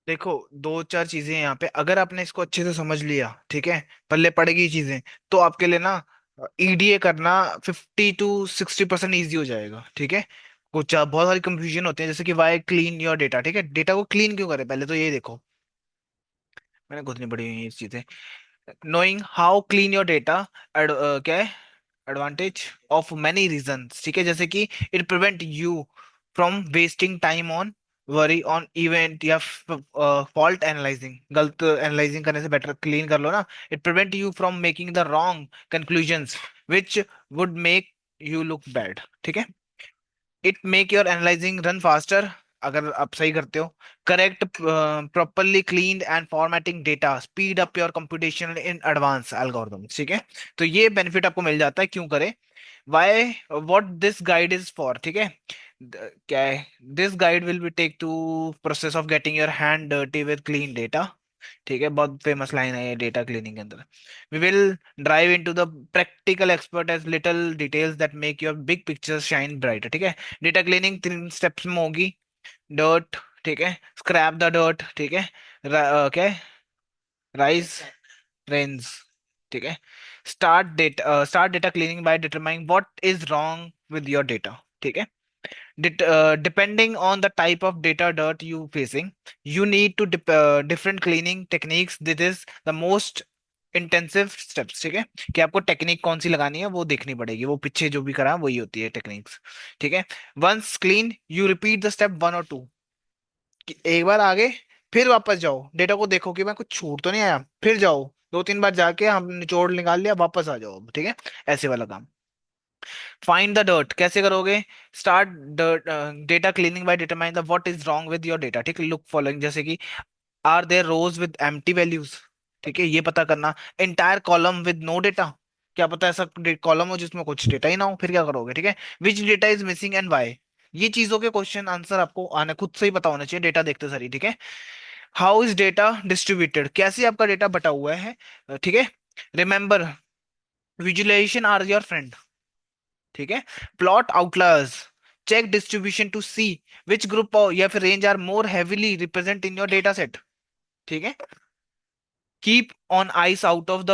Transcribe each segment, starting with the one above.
देखो, दो चार चीजें हैं यहाँ पे। अगर आपने इसको अच्छे से समझ लिया, ठीक है, पल्ले पड़ गई चीजें, तो आपके लिए ना ईडीए करना 50 to 60% ईजी हो जाएगा, ठीक है। कुछ बहुत सारी कंफ्यूजन होते हैं, जैसे कि वाई क्लीन योर डेटा, ठीक है, डेटा को क्लीन क्यों करें, पहले तो ये देखो। मैंने खुद नहीं पढ़ी हुई ये चीजें। Knowing how clean your data, क्या है, एडवांटेज ऑफ मैनी रीजंस, ठीक है, जैसे कि it prevent you from wasting time on worry on event या फॉल्ट एनालाइजिंग, गलत एनालाइजिंग करने से बेटर क्लीन कर लो ना। It prevent you from making the wrong conclusions which would make you look bad, ठीक है। It make your analysing run faster, अगर आप सही करते हो। Correct properly cleaned and formatting data speed up your computation in advance algorithms, ठीक है। तो ये बेनिफिट आपको मिल जाता है, क्यों करे, why, what this guide is for, ठीक है। क्या है, this guide will be take to process of getting your hand dirty with clean data, ठीक है, बहुत फेमस लाइन है ये डेटा क्लीनिंग के अंदर। We will drive into the practical expert as little details that make your big picture shine brighter, ठीक है। Data cleaning 3 steps में होगी। डर्ट, ठीक है, स्क्रैप द डर्ट, ठीक है, क्या है, राइज रेंज, ठीक है। Start data cleaning by determining what is wrong with your data, ठीक है। Depending on the type of data dirt you facing, you need to different cleaning techniques. This is the most intensive steps, ठीक है, कि आपको technique कौन सी लगानी है वो देखनी पड़ेगी, वो पीछे जो भी करा वही होती है टेक्निक्स, ठीक है। Once clean you repeat the step 1 और 2, कि एक बार आगे, फिर वापस जाओ, डेटा को देखो कि मैं कुछ छूट तो नहीं आया, फिर जाओ 2 3 बार जाके हम निचोड़ निकाल लिया, वापस आ जाओ, ठीक है। ऐसे वाला काम। फाइंड द डर्ट कैसे करोगे, start data cleaning by determine the what is wrong with your data, ठीक है। लुक फॉलोइंग, जैसे कि are there rows with empty values, ठीक है, ये पता करना। Entire column with no data, क्या पता ऐसा कॉलम हो जिसमें कुछ डेटा ही ना हो, फिर क्या करोगे, ठीक है। Which data is missing and why, ये चीजों के क्वेश्चन आंसर आपको आने खुद से ही पता होना चाहिए डेटा देखते सर, ठीक है। हाउ इज डेटा डिस्ट्रीब्यूटेड, कैसे आपका डेटा बटा हुआ है, ठीक है। Remember, visualization are your friend, ठीक है। Plot outliers, check distribution to see which group या फिर range are more heavily represent in your data set, ठीक है। Keep on eyes out of the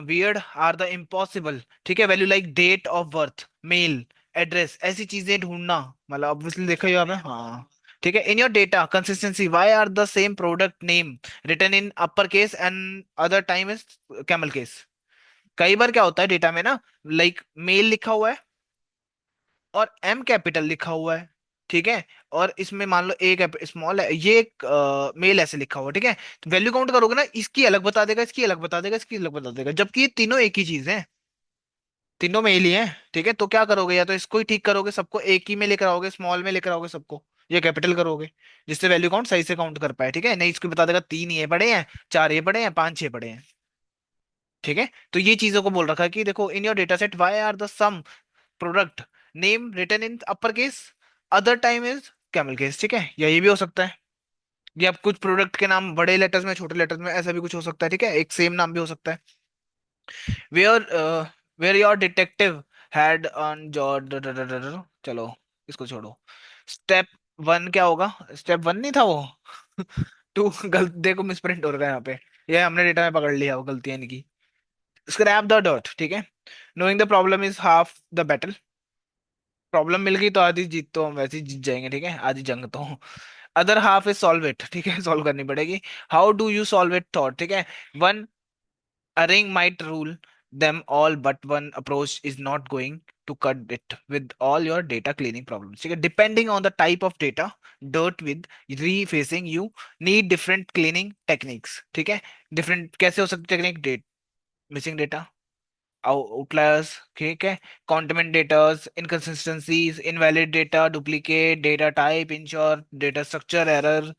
weird are the impossible, ठीक है। Value like date of birth, mail, address, ऐसी चीजें ढूंढना, मतलब ऑब्वियसली देखा ही आपने, हाँ, ठीक है। In your data consistency, why are the same product name written in upper case and other time is camel case. कई बार क्या होता है डेटा में ना, लाइक मेल लिखा हुआ है और एम कैपिटल लिखा हुआ है, ठीक है। और इसमें मान लो एक स्मॉल है, ये एक मेल ऐसे लिखा हुआ है, ठीक है। तो वैल्यू काउंट करोगे ना, इसकी अलग बता देगा, इसकी अलग बता देगा, इसकी अलग बता देगा, जबकि ये तीनों एक ही चीज है, तीनों मेल ही है, ठीक है। तो क्या करोगे, या तो इसको ही ठीक करोगे, सबको एक ही में लेकर आओगे, स्मॉल में लेकर आओगे सबको, ये कैपिटल करोगे, जिससे वैल्यू काउंट सही से काउंट कर पाए, ठीक है। नहीं, इसको बता देगा 3 ये पड़े हैं, 4 ये पड़े हैं, 5 6 पड़े हैं, ठीक है। तो ये चीजों को बोल रखा है कि देखो, in your data set why are the some product name written in upper case, other time is camel case, ठीक है। या ये भी हो सकता है, या कुछ प्रोडक्ट के नाम बड़े लेटर्स में छोटे लेटर्स में, ऐसा भी कुछ हो सकता है, ठीक है, एक सेम नाम भी हो सकता है। Where where your detective had on जॉर्ड, चलो इसको छोड़ो। स्टेप 1 क्या होगा, स्टेप 1 नहीं था वो, 2 गलत, देखो मिसप्रिंट हो रहा है यहाँ पे, ये हमने डेटा में पकड़ लिया, वो गलतियां इनकी। स्क्रैप द डॉट, ठीक है। Knowing the problem is half the battle, problem मिल गई तो आधी जीत तो हम वैसे ही जीत जाएंगे, ठीक है, आधी जंग तो। Other half is solve it, ठीक है, सॉल्व करनी पड़ेगी। How do you solve it thought, ठीक है। One, a ring might rule them all, but one approach is not going to cut it with all your data cleaning problems, ठीक है। depending on the type of data dirt with refacing, you need different cleaning techniques, ठीक है। different कैसे हो सकती technique, डेट, missing data, outliers, ठीक है, contaminant datas, inconsistencies, invalid data, duplicate data type, in short data structure error,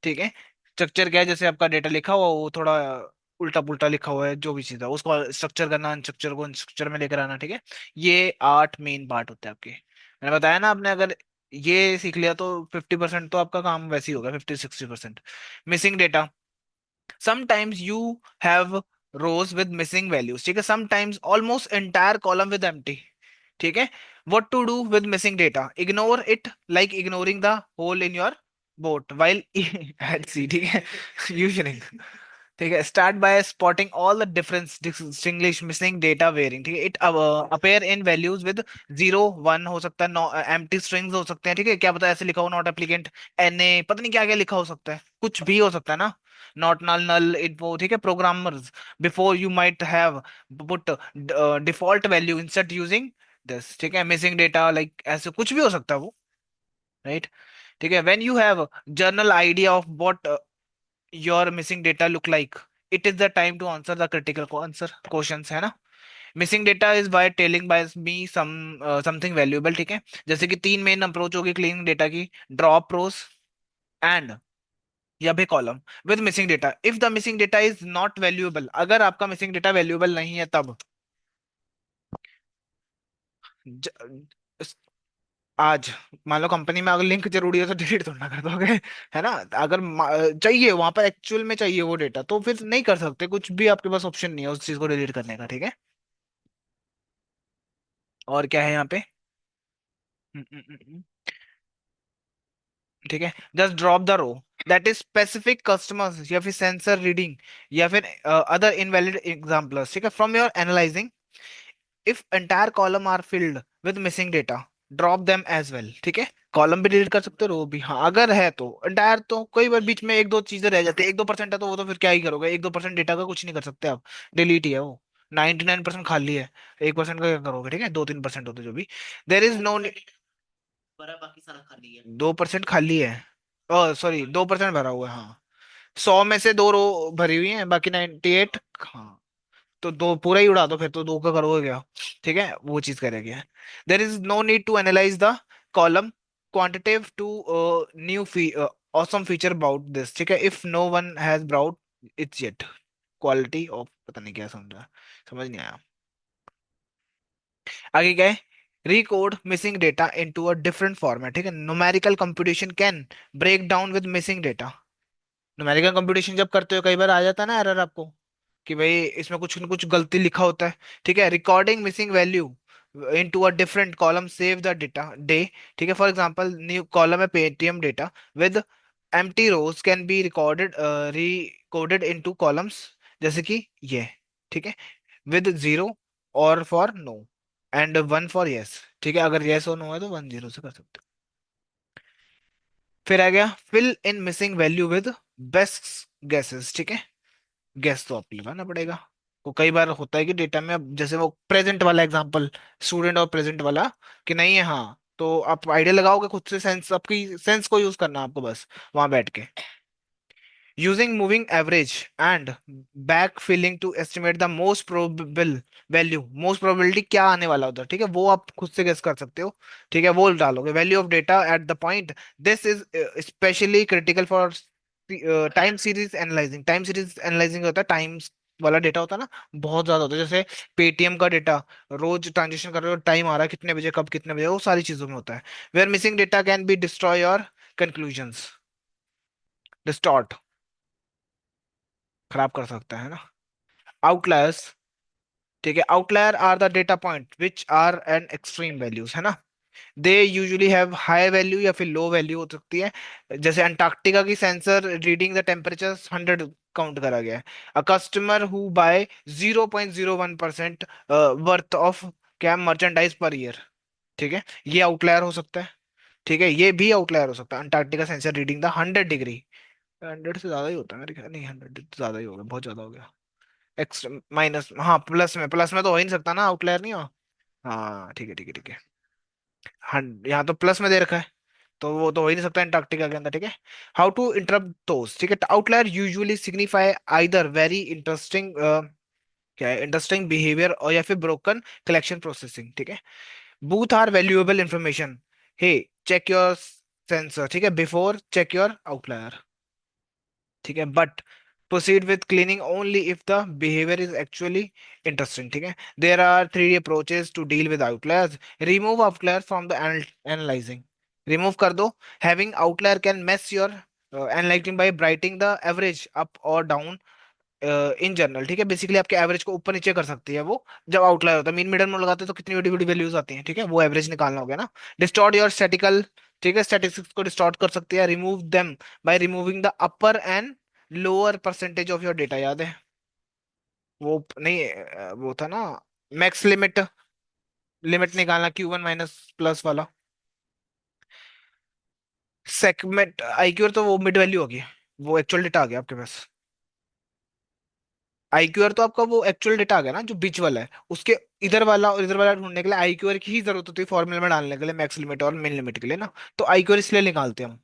ठीक है। स्ट्रक्चर क्या है, जैसे आपका डेटा लिखा हुआ वो थोड़ा उल्टा पुल्टा लिखा हुआ है, जो भी चीज़ है उसको स्ट्रक्चर करना, अनस्ट्रक्चर को स्ट्रक्चर में लेकर आना, ठीक है। ये 8 मेन पार्ट होते हैं आपके, मैंने बताया ना, आपने अगर ये सीख लिया तो 50% तो आपका काम वैसे ही होगा, 50 60%। Missing data, sometimes you have rows with missing values, ठीक है। sometimes almost entire column with empty, ठीक है। what to do with missing data, ignore it like ignoring the hole in your boat while at sea, ठीक है। You शुरिंग, ठीक है। Start by spotting all the difference distinguish missing data वेयरिंग, ठीक है। It appear in values with zero one हो सकता है, एम्प्टी स्ट्रिंग्स हो सकते हैं, ठीक है। क्या पता ऐसे लिखा हो नॉट एप्लीकेंट, एनए, पता नहीं क्या क्या लिखा हो सकता है, कुछ भी हो सकता है ना। नॉट नल, नल इन्फो, ठीक है। Programmers before you might have put default value instead using this, ठीक है। मिसिंग डेटा लाइक ऐसे कुछ भी हो सकता है वो, राइट। ठीक है, when you have general idea of what your missing data look like, it is the time to answer the critical answer questions, है ना। Missing data is by telling by me something valuable, ठीक है। जैसे कि तीन main approach होगी cleaning data की, drop rows and या भी column with missing data. If the missing data is not valuable, अगर आपका मिसिंग डेटा वैल्यूएबल नहीं है तब ज, आज मान लो कंपनी में अगर लिंक जरूरी है तो डिलीट थोड़ा ना कर दोगे, है ना। अगर चाहिए वहां पर एक्चुअल में चाहिए वो डेटा, तो फिर नहीं कर सकते कुछ भी, आपके पास ऑप्शन नहीं है उस चीज को डिलीट करने का, ठीक है। और क्या है यहाँ पे? हम्म, हम्म, ठीक है। Just drop the row that is specific customers या फिर सेंसर रीडिंग या फिर अदर इनवैलिड एग्जाम्पल्स, ठीक है, from your analysing. If entire column are filled with missing data, drop them as well, ठीक है। कॉलम भी डिलीट कर सकते हो, रो भी, हाँ अगर है तो। एंटायर तो कई बार बीच में एक दो चीजें रह जाती है, 1-2% है तो वो तो फिर क्या ही करोगे, 1-2% डेटा का कुछ नहीं कर सकते आप, डिलीट ही है वो। 99% खाली है, 1% का क्या करोगे, ठीक है। 2-3% होते जो भी, देर इज नो, 2% खाली है, सॉरी 2% भरा हुआ है, हाँ। 100 में से दो रो भरी हुई है, बाकी 98, हाँ। तो दो पूरा ही उड़ा दो, फिर तो दो का करोगे क्या, ठीक है, वो चीज करेंगे। There is no need to analyse the column quantitative to new awesome feature about this, ठीक है। If no one has brought its yet, quality of, पता नहीं क्या समझा, समझ नहीं आया। आगे क्या है? recode missing data into a different format, ठीक है। numerical computation can break down with missing data। Numerical computation जब करते हो कई बार आ जाता है ना एरर आपको, कि भाई इसमें कुछ न कुछ गलती लिखा होता है, ठीक है। Recording missing value into a different column save the data day, ठीक है। फॉर एग्जांपल न्यू कॉलम है Paytm data with empty rows can be recorded recoded into columns, जैसे कि ये, ठीक है, विद जीरो और for no and one for yes, ठीक है। अगर यस और नो है तो 1 0 से कर सकते हो। फिर आ गया fill in missing value with best guesses, ठीक है। गेस तो आपको लगाना पड़ेगा। को कई बार होता है कि डेटा में, अब जैसे वो प्रेजेंट वाला एग्जांपल, स्टूडेंट और प्रेजेंट वाला, कि नहीं है, हाँ, तो आप आइडिया लगाओगे खुद से, सेंस, आपकी सेंस को यूज करना है आपको बस वहां बैठ के। Using moving average and back filling to estimate the most probable value, most probability क्या आने वाला उधर, ठीक है, वो आप खुद से गेस कर सकते हो, ठीक है। वो डालोगे value of data at the point, this is specially critical for time series analysing. Time series analysing होता है, टाइम्स वाला डेटा होता है ना, बहुत ज्यादा होता है। जैसे पेटीएम का डेटा, रोज ट्रांजेक्शन कर रहे हो, टाइम आ रहा है कितने बजे, कब कितने बजे, वो सारी चीजों में होता है। Where missing data can be destroy your conclusions, distort, खराब कर सकता है ना। आउटलायर्स, ठीक है। Outlier are the data point which are an extreme values, है ना। They usually have high value या फिर लो वैल्यू हो सकती है। जैसे अंटार्कटिका की sensor reading the temperature 100 count करा गया है। A customer who by 0.01% worth of क्या मर्चेंडाइज पर ईयर, ठीक है, ये आउटलायर हो सकता है, ठीक है। ये भी आउटलायर हो सकता है, Antarctica sensor reading the 100 degree. 100 से ज्यादा ही होता है मेरे ख्याल, नहीं 100 से ज्यादा ही होगा, बहुत ज्यादा हो गया। एक्स माइनस, हाँ प्लस में तो हो ही नहीं सकता ना, आउटलायर नहीं हो। हाँ ठीक है, ठीक है, ठीक है। हाँ, यहाँ तो प्लस में दे रखा है, तो वो तो हो ही नहीं सकता अंटार्कटिका के अंदर, ठीक है। हाउ टू इंटरप्ट दोस, ठीक है। Outlier usually signify either very interesting, क्या है, इंटरेस्टिंग बिहेवियर, और या फिर ब्रोकन कलेक्शन प्रोसेसिंग, ठीक है। Both are valuable information, hey check your sensor, ठीक है, बिफोर चेक योर आउटलायर, ठीक है। But proceed with cleaning only if the behavior is actually interesting, ठीक है। There are three approaches to deal with outliers. Remove outliers from the analyzing, remove कर दो। Having outlier can mess your analyzing by brightening the average up or down in general, ठीक है। Basically आपके average को ऊपर नीचे कर सकती है वो, जब आउटलायर होता है। मीन मिडल में लगाते हैं तो कितनी बड़ी बड़ी वैल्यूज आती हैं, ठीक है, वो एवरेज निकालना हो गया ना। डिस्टॉर्ट योर स्टैटिकल ठीक है, स्टैटिस्टिक्स को डिस्टॉर्ट कर सकती है, remove them by removing the upper and lower percentage of your data, याद है? वो नहीं, वो था ना, मैक्स लिमिट, लिमिट निकालना Q1 माइनस प्लस वाला। सेगमेंट आईक्यूआर तो वो मिड वैल्यू होगी, वो एक्चुअल डेटा आ गया आपके पास। आईक्यूआर तो आपका वो एक्चुअल डेटा आ गया ना, जो बीच वाला है उसके इधर वाला और इधर वाला ढूंढने के लिए आईक्यूआर की ही जरूरत होती है फॉर्मूले में डालने के लिए, मैक्स लिमिट और मिन लिमिट के लिए ना। तो आईक्यूआर इसलिए निकालते हैं हम।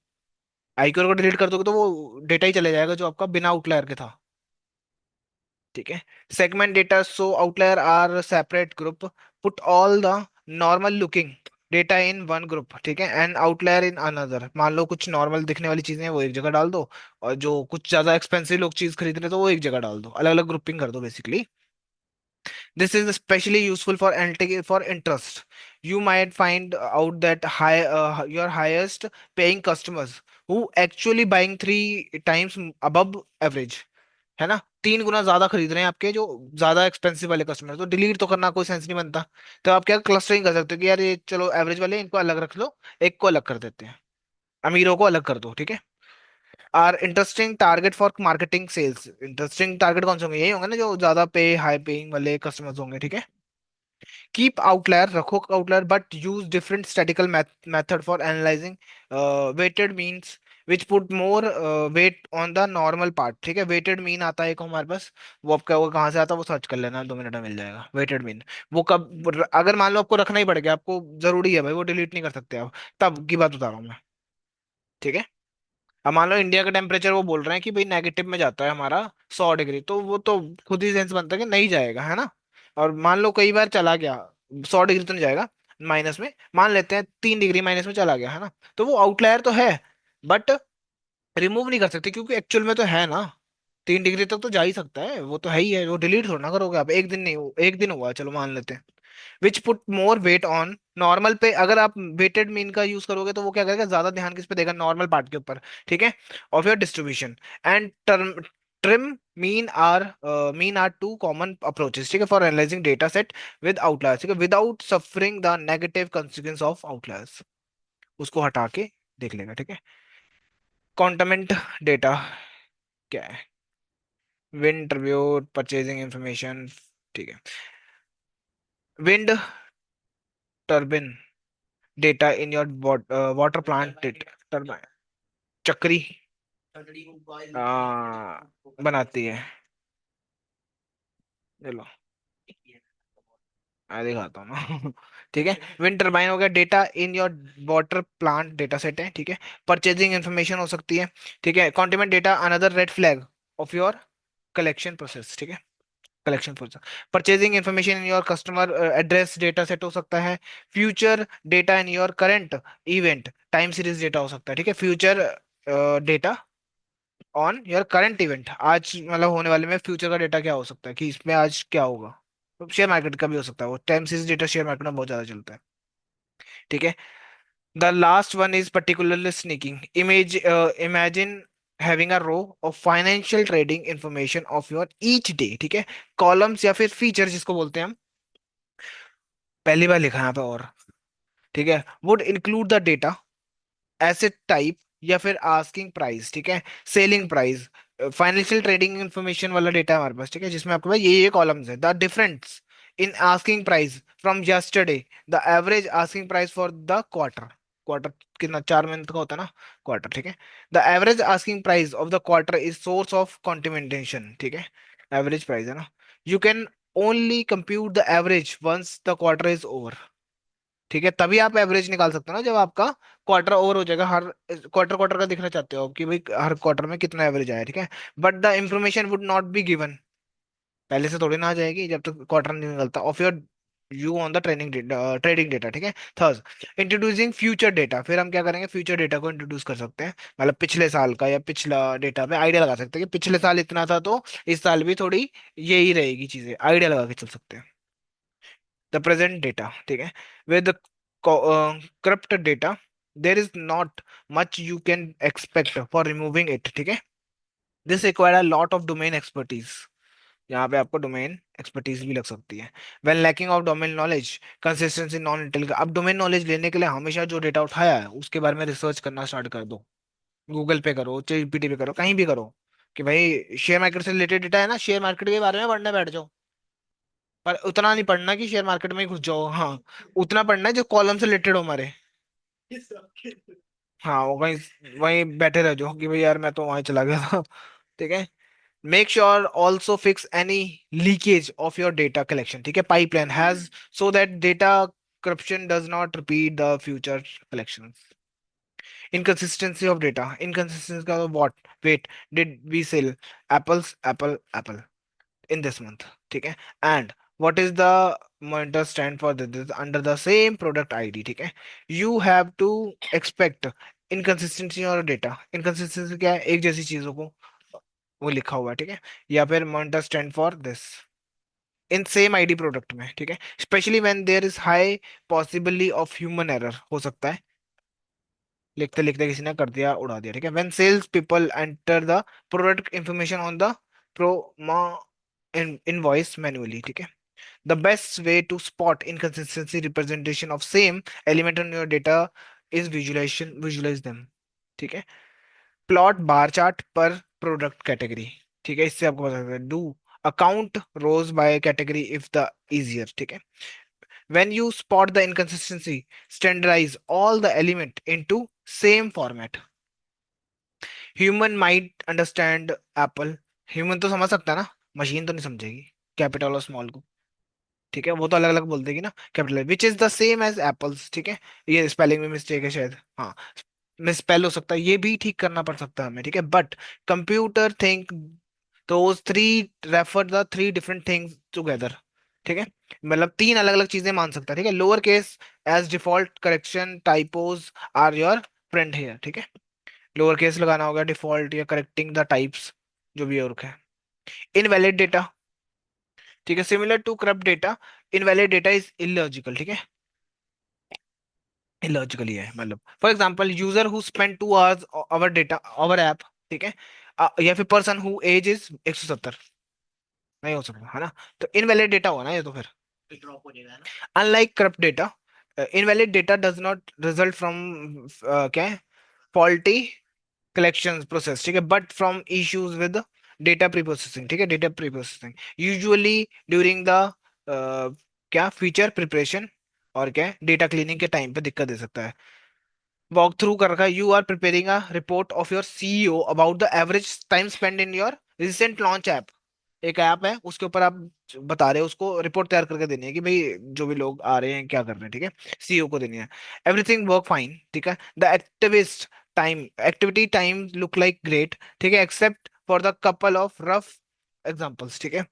आईक्यूआर को डिलीट कर दोगे तो वो डेटा ही चले जाएगा जो आपका बिना आउटलायर के था। ठीक है। Segment data so outlier are separate group, put all the normal looking data in one group, ठीक है, एंड आउटलायर इन अनदर। मान लो कुछ नॉर्मल दिखने वाली चीजें हैं वो एक जगह डाल दो, और जो कुछ ज्यादा एक्सपेंसिव लोग चीज खरीद रहे हैं तो वो एक जगह डाल दो, अलग अलग ग्रुपिंग कर दो basically. This is especially useful for for interest. You might find out that your highest paying customers who actually buying 3 times above average, है ना, 3 गुना ज्यादा खरीद रहे हैं आपके जो ज्यादा एक्सपेंसिव वाले कस्टमर, तो डिलीट तो करना कोई सेंस नहीं बनता। तो आप क्या क्लस्टरिंग कर सकते हो कि यार ये चलो एवरेज वाले इनको अलग रख लो, एक को अलग कर देते हैं, अमीरों को अलग कर दो, ठीक है। Are interesting target for marketing sales, interesting target कौन से होंगे? यही होंगे ना जो ज्यादा पे हाई पेइंग वाले कस्टमर्स होंगे, ठीक है। कीप आउटलायर, रखो outlier, but use different statistical method for analysing weighted means which put more weight on the normal part, ठीक है। वेटेड मीन आता है एक हमारे पास, वो आपका वो कहाँ से आता है वो सर्च कर लेना, 2 मिनट में मिल जाएगा वेटेड मीन। वो कब, अगर मान लो आपको रखना ही पड़ गया, आपको जरूरी है भाई, वो डिलीट नहीं कर सकते आप, तब की बात बता रहा हूँ मैं, ठीक है। अब मान लो इंडिया का टेम्परेचर वो बोल रहे हैं कि भाई नेगेटिव में जाता है हमारा 100 डिग्री, तो वो तो खुद ही सेंस बनता है कि नहीं जाएगा, है ना। और मान लो कई बार चला गया, 100 डिग्री तो नहीं जाएगा माइनस में, मान लेते हैं 3 डिग्री माइनस में चला गया, है ना, तो वो आउटलायर तो है, बट रिमूव नहीं कर सकते क्योंकि एक्चुअल में तो है ना, 3 डिग्री तक तो जा ही सकता है, वो तो है ही है, वो डिलीट थोड़ा ना करोगे आप, एक दिन नहीं, एक दिन हुआ चलो मान लेते हैं। विच put more weight on normal पे, अगर आप वेटेड मीन का यूज करोगे तो वो क्या करेगा, ज्यादा ध्यान किस पे देगा, नॉर्मल पार्ट के ऊपर, ठीक है, of your distribution. And term trim mean are two common approaches, ठीक है, for analysing data set with outliers, ठीक है, without suffering the negative consequence of outliers, उसको हटा के देख लेगा, ठीक है। कॉन्टमेंट डेटा क्या है? विंड ट्रिब्यूट परचेजिंग इंफॉर्मेशन, ठीक है। Wind turbine data in your water plant turbine, चक्री बनाती है। चलो मैं दिखाता हूँ ना ठीक है। विंड टर्बाइन हो गया, data in your water plant data set है, ठीक है। परचेजिंग इन्फॉर्मेशन हो सकती है, ठीक है। Continent data another red flag of your collection process, ठीक है, collection process. Purchasing information in your customer address data set हो सकता है। Future data in your current event time series data हो सकता है, ठीक है। Future data on your current event, आज मतलब होने वाले में फ्यूचर का डेटा क्या हो सकता है कि इसमें आज क्या होगा, तो शेयर मार्केट का भी हो सकता है, वो time series data share market में बहुत ज्यादा चलता है, ठीक है। The last one is particularly sneaking image, imagine having a row of financial trading information of your each day, ठीक है। कॉलम्स या फिर फीचर जिसको बोलते हैं हम, पहली बार लिखा है यहाँ पे और, ठीक है, would include the data asset type या फिर आस्किंग प्राइस, ठीक है, selling price, financial trading information वाला डेटा है हमारे पास, ठीक है, जिसमें आपके पास ये कॉलम्स है। The difference in asking price from yesterday, the average asking price for the quarter, quarter कितना, 4 मंथ का होता है ना क्वार्टर, ठीक है। The average asking price of the quarter is source of contamination, ठीक है, एवरेज प्राइस है ना। You can only compute the average once the quarter is over, ठीक है, तभी आप एवरेज निकाल सकते हो ना जब आपका क्वार्टर ओवर हो जाएगा, हर क्वार्टर क्वार्टर का दिखना चाहते हो कि भाई हर क्वार्टर में कितना एवरेज आया, ठीक है। But the information would not be given, पहले से थोड़ी ना आ जाएगी जब तक क्वार्टर नहीं निकलता, of your view on the trading data, ठीक है। थर्ड, इंट्रोड्यूसिंग फ्यूचर डेटा, फिर हम क्या करेंगे, फ्यूचर डेटा को इंट्रोड्यूस कर सकते हैं, मतलब पिछले साल का या पिछला डेटा पे आइडिया लगा सकते हैं कि पिछले साल इतना था तो इस साल भी थोड़ी यही रहेगी चीजें, आइडिया लगा के चल सकते हैं। द प्रेजेंट डेटा, ठीक है, with corrupt data there is not much you can expect for removing it, ठीक है। This require a lot of domain expertise, यहाँ पे आपको डोमेन एक्सपर्टीज भी लग सकती है। When lacking of domain knowledge, consistency non intelligent. अब डोमेन नॉलेज लेने के लिए हमेशा जो डेटा उठाया है उसके बारे में रिसर्च करना स्टार्ट कर दो। गूगल पे करो, ChatGPT पे करो, कहीं भी करो कि भाई शेयर मार्केट से रिलेटेड डेटा है ना, शेयर मार्केट के बारे में पढ़ने बैठ जाओ। पर उतना नहीं पढ़ना कि शेयर मार्केट में ही घुस जाओ, हाँ। उतना पढ़ना है जो कॉलम से रिलेटेड हो हमारे। हाँ, वो वहीं वहीं बैठे रह जाओ कि भाई यार मैं तो वहीं चला गया था। ठीक है। Make sure also fix any leakage of your data collection, ठीक है, pipeline has, so that data corruption does not repeat the future collections. Inconsistency of data, inconsistency of what? Wait, did we sell apple in this month? ठीक है। And what is the monitor stand for this under the same product ID? ठीक है। You have to expect inconsistency और data, inconsistency क्या है? एक जैसी चीजों को वो लिखा हुआ है, ठीक है। या फिर monitor stand for this in same ID product में, ठीक है। Specially when there is high possibility of human error, हो सकता है लिखते लिखते किसी ने कर दिया, उड़ा दिया, ठीक है। When sales people enter the product information on the promo invoice manually, ठीक है। The best way to spot inconsistency representation of same element in your data is visualisation, visualise them, ठीक है। प्लॉट बार चार्ट पर product category, ठीक है, इससे आपको पता चलता है। Do account rows by category if the easier, ठीक है। When you spot the inconsistency, standardize all the element into same format. Human might understand apple, human तो समझ सकता है ना, मशीन तो नहीं समझेगी कैपिटल और स्मॉल को, ठीक है। वो तो अलग अलग बोल देगी ना, capital which is the same as apples, ठीक है। ये स्पेलिंग में मिस्टेक है शायद, हाँ, मिसस्पेल हो सकता है, ये भी ठीक करना पड़ सकता है हमें, ठीक है। But computer think those three refer the three different things together, ठीक है। मतलब तीन अलग अलग चीजें मान सकता है, ठीक है। Lower case as default correction typos are your friend here, ठीक है। लोअर केस लगाना होगा डिफॉल्ट या करेक्टिंग द टाइप्स, जो भी और है। इनवैलिड डेटा, ठीक है, similar to corrupt data, invalid data is illogical, ठीक है। इलॉजिकल ही है, मतलब for example user who spend 2 hours our data our app, ठीक है। या फिर पर्सन हु एज इज 170, नहीं हो सकता है ना। तो इनवैलिड डेटा हुआ ना ये तो फिर। Unlike corrupt data, invalid data does not result from क्या है, फॉल्टी कलेक्शन प्रोसेस, ठीक है, but from issues with data pre processing, ठीक है। Data pre processing usually during the क्या फीचर प्रिपरेशन और क्या डेटा क्लीनिंग के टाइम पे दिक्कत दे सकता है। वॉक थ्रू कर रखा है, you are preparing a report of your CEO about the average time spend in your recent launch app. एक ऐप है उसके ऊपर आप बता रहे हो, उसको रिपोर्ट तैयार करके देनी है कि भाई जो भी लोग आ रहे हैं क्या कर रहे हैं, ठीक है। सीईओ को देनी है। एवरीथिंग वर्क फाइन, ठीक है। The activist time activity time look like great, ठीक है, except for the couple of rough examples, ठीक है।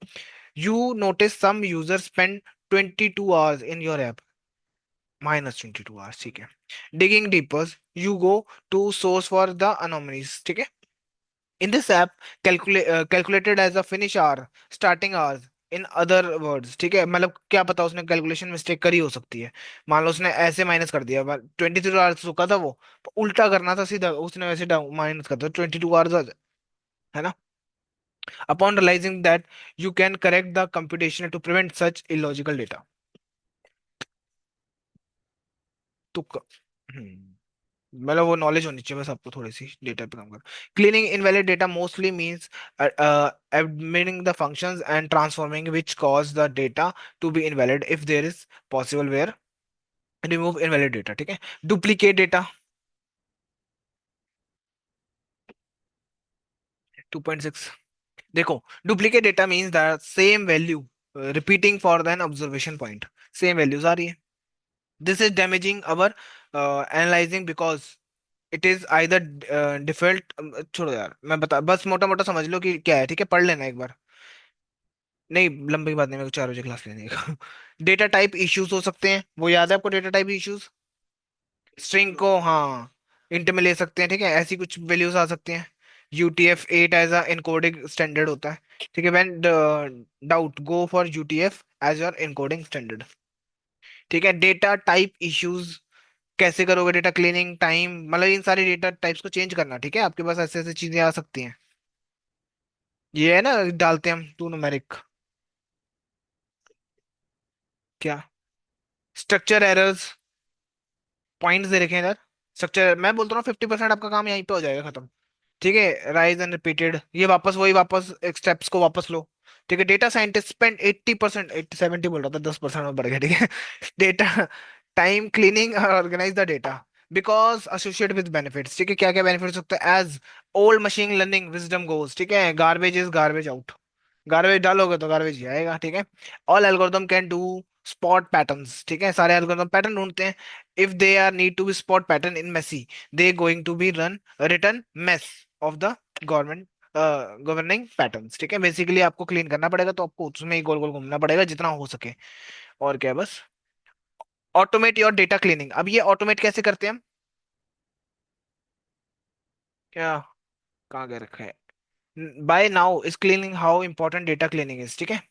You notice some user spend 22 hours in your app, -22 hours, ठीक है। Digging deeper, you go to source for the anomalies, ठीक है। In this app calculated as a finish hour starting hours, in other words, ठीक है। मतलब क्या पता उसने कैलकुलेशन मिस्टेक करी हो सकती है। मान लो उसने ऐसे माइनस कर दिया, 23 आवर्स रुका था वो, तो उल्टा करना था सीधा, उसने वैसे माइनस कर दिया 22 आवर्स, है ना। Upon realising that you can correct the computation to prevent such illogical data. तो मतलब वो नॉलेज होनी चाहिए बस आपको थोड़ी सी डेटा पे काम कर। Cleaning invalid data mostly means admitting the functions and transforming which cause the data to be invalid if there is possible where remove invalid data, ठीक है। डुप्लीकेट डेटा 2.6, देखो, duplicate data means the same value repeating for an observation point, same values आ रही है। This is damaging our analysing because it is either default, छोड़ो यार मैं बता, बस मोटा मोटा समझ लो कि क्या है, ठीक है, पढ़ लेना एक बार। नहीं, लंबी बात नहीं, मेरे को 4 बजे क्लास लेने का। डेटा टाइप इश्यूज हो सकते हैं, वो याद है आपको डेटा टाइप इश्यूज? स्ट्रिंग को, हाँ, इंट में ले सकते हैं, ठीक है, ऐसी कुछ वैल्यूज आ सकती हैं। UTF-8 as a encoding standard होता है, ठीक है। When doubt go for UTF as your encoding standard, ठीक है। डेटा टाइप इश्यूज कैसे करोगे, डेटा क्लीनिंग टाइम, मतलब इन सारी डेटा टाइप्स को चेंज करना, ठीक है। आपके पास ऐसे ऐसे चीजें आ सकती हैं। ये है ना, डालते हैं हम टू न्यूमेरिक, क्या? स्ट्रक्चर एरर्स, पॉइंट्स दे रखे हैं इधर। स्ट्रक्चर, मैं बोलता हूँ 50% आपका काम यहीं पे हो जाएगा खत्म। ठीक है, राइज एंड रिपीटेड, ये वापस वही, वापस एक स्टेप्स को वापस लो। ठीक है, डेटा साइंटिस्ट स्पेंड 80%, 70 बोल रहा था, 10% में बढ़ गया, ठीक है। डेटा टाइम क्लीनिंग और organise the data because associate with benefits. ठीक है, क्या क्या बेनिफिट्स होते हैं? As old machine learning wisdom goes, ठीक है, garbage is garbage out, garbage डालोगे तो गार्बेज ही आएगा। ठीक है, all algorithm can do spot patterns, ठीक है, सारे एल्गोरिदम पैटर्न ढूंढते हैं। If they are need to be spot pattern in messy, they going to be run return mess of the government governing patterns. ठीक है, बेसिकली आपको clean करना पड़ेगा, तो आपको उसमें ही गोल गोल घूमना पड़ेगा जितना हो सके। और क्या है, बस। ऑटोमेट योर डेटा क्लीनिंग, अब ये ऑटोमेट कैसे करते हैं हम? क्या? कहाँ गए रखा है? By now is cleaning how important data cleaning is, ठीक है,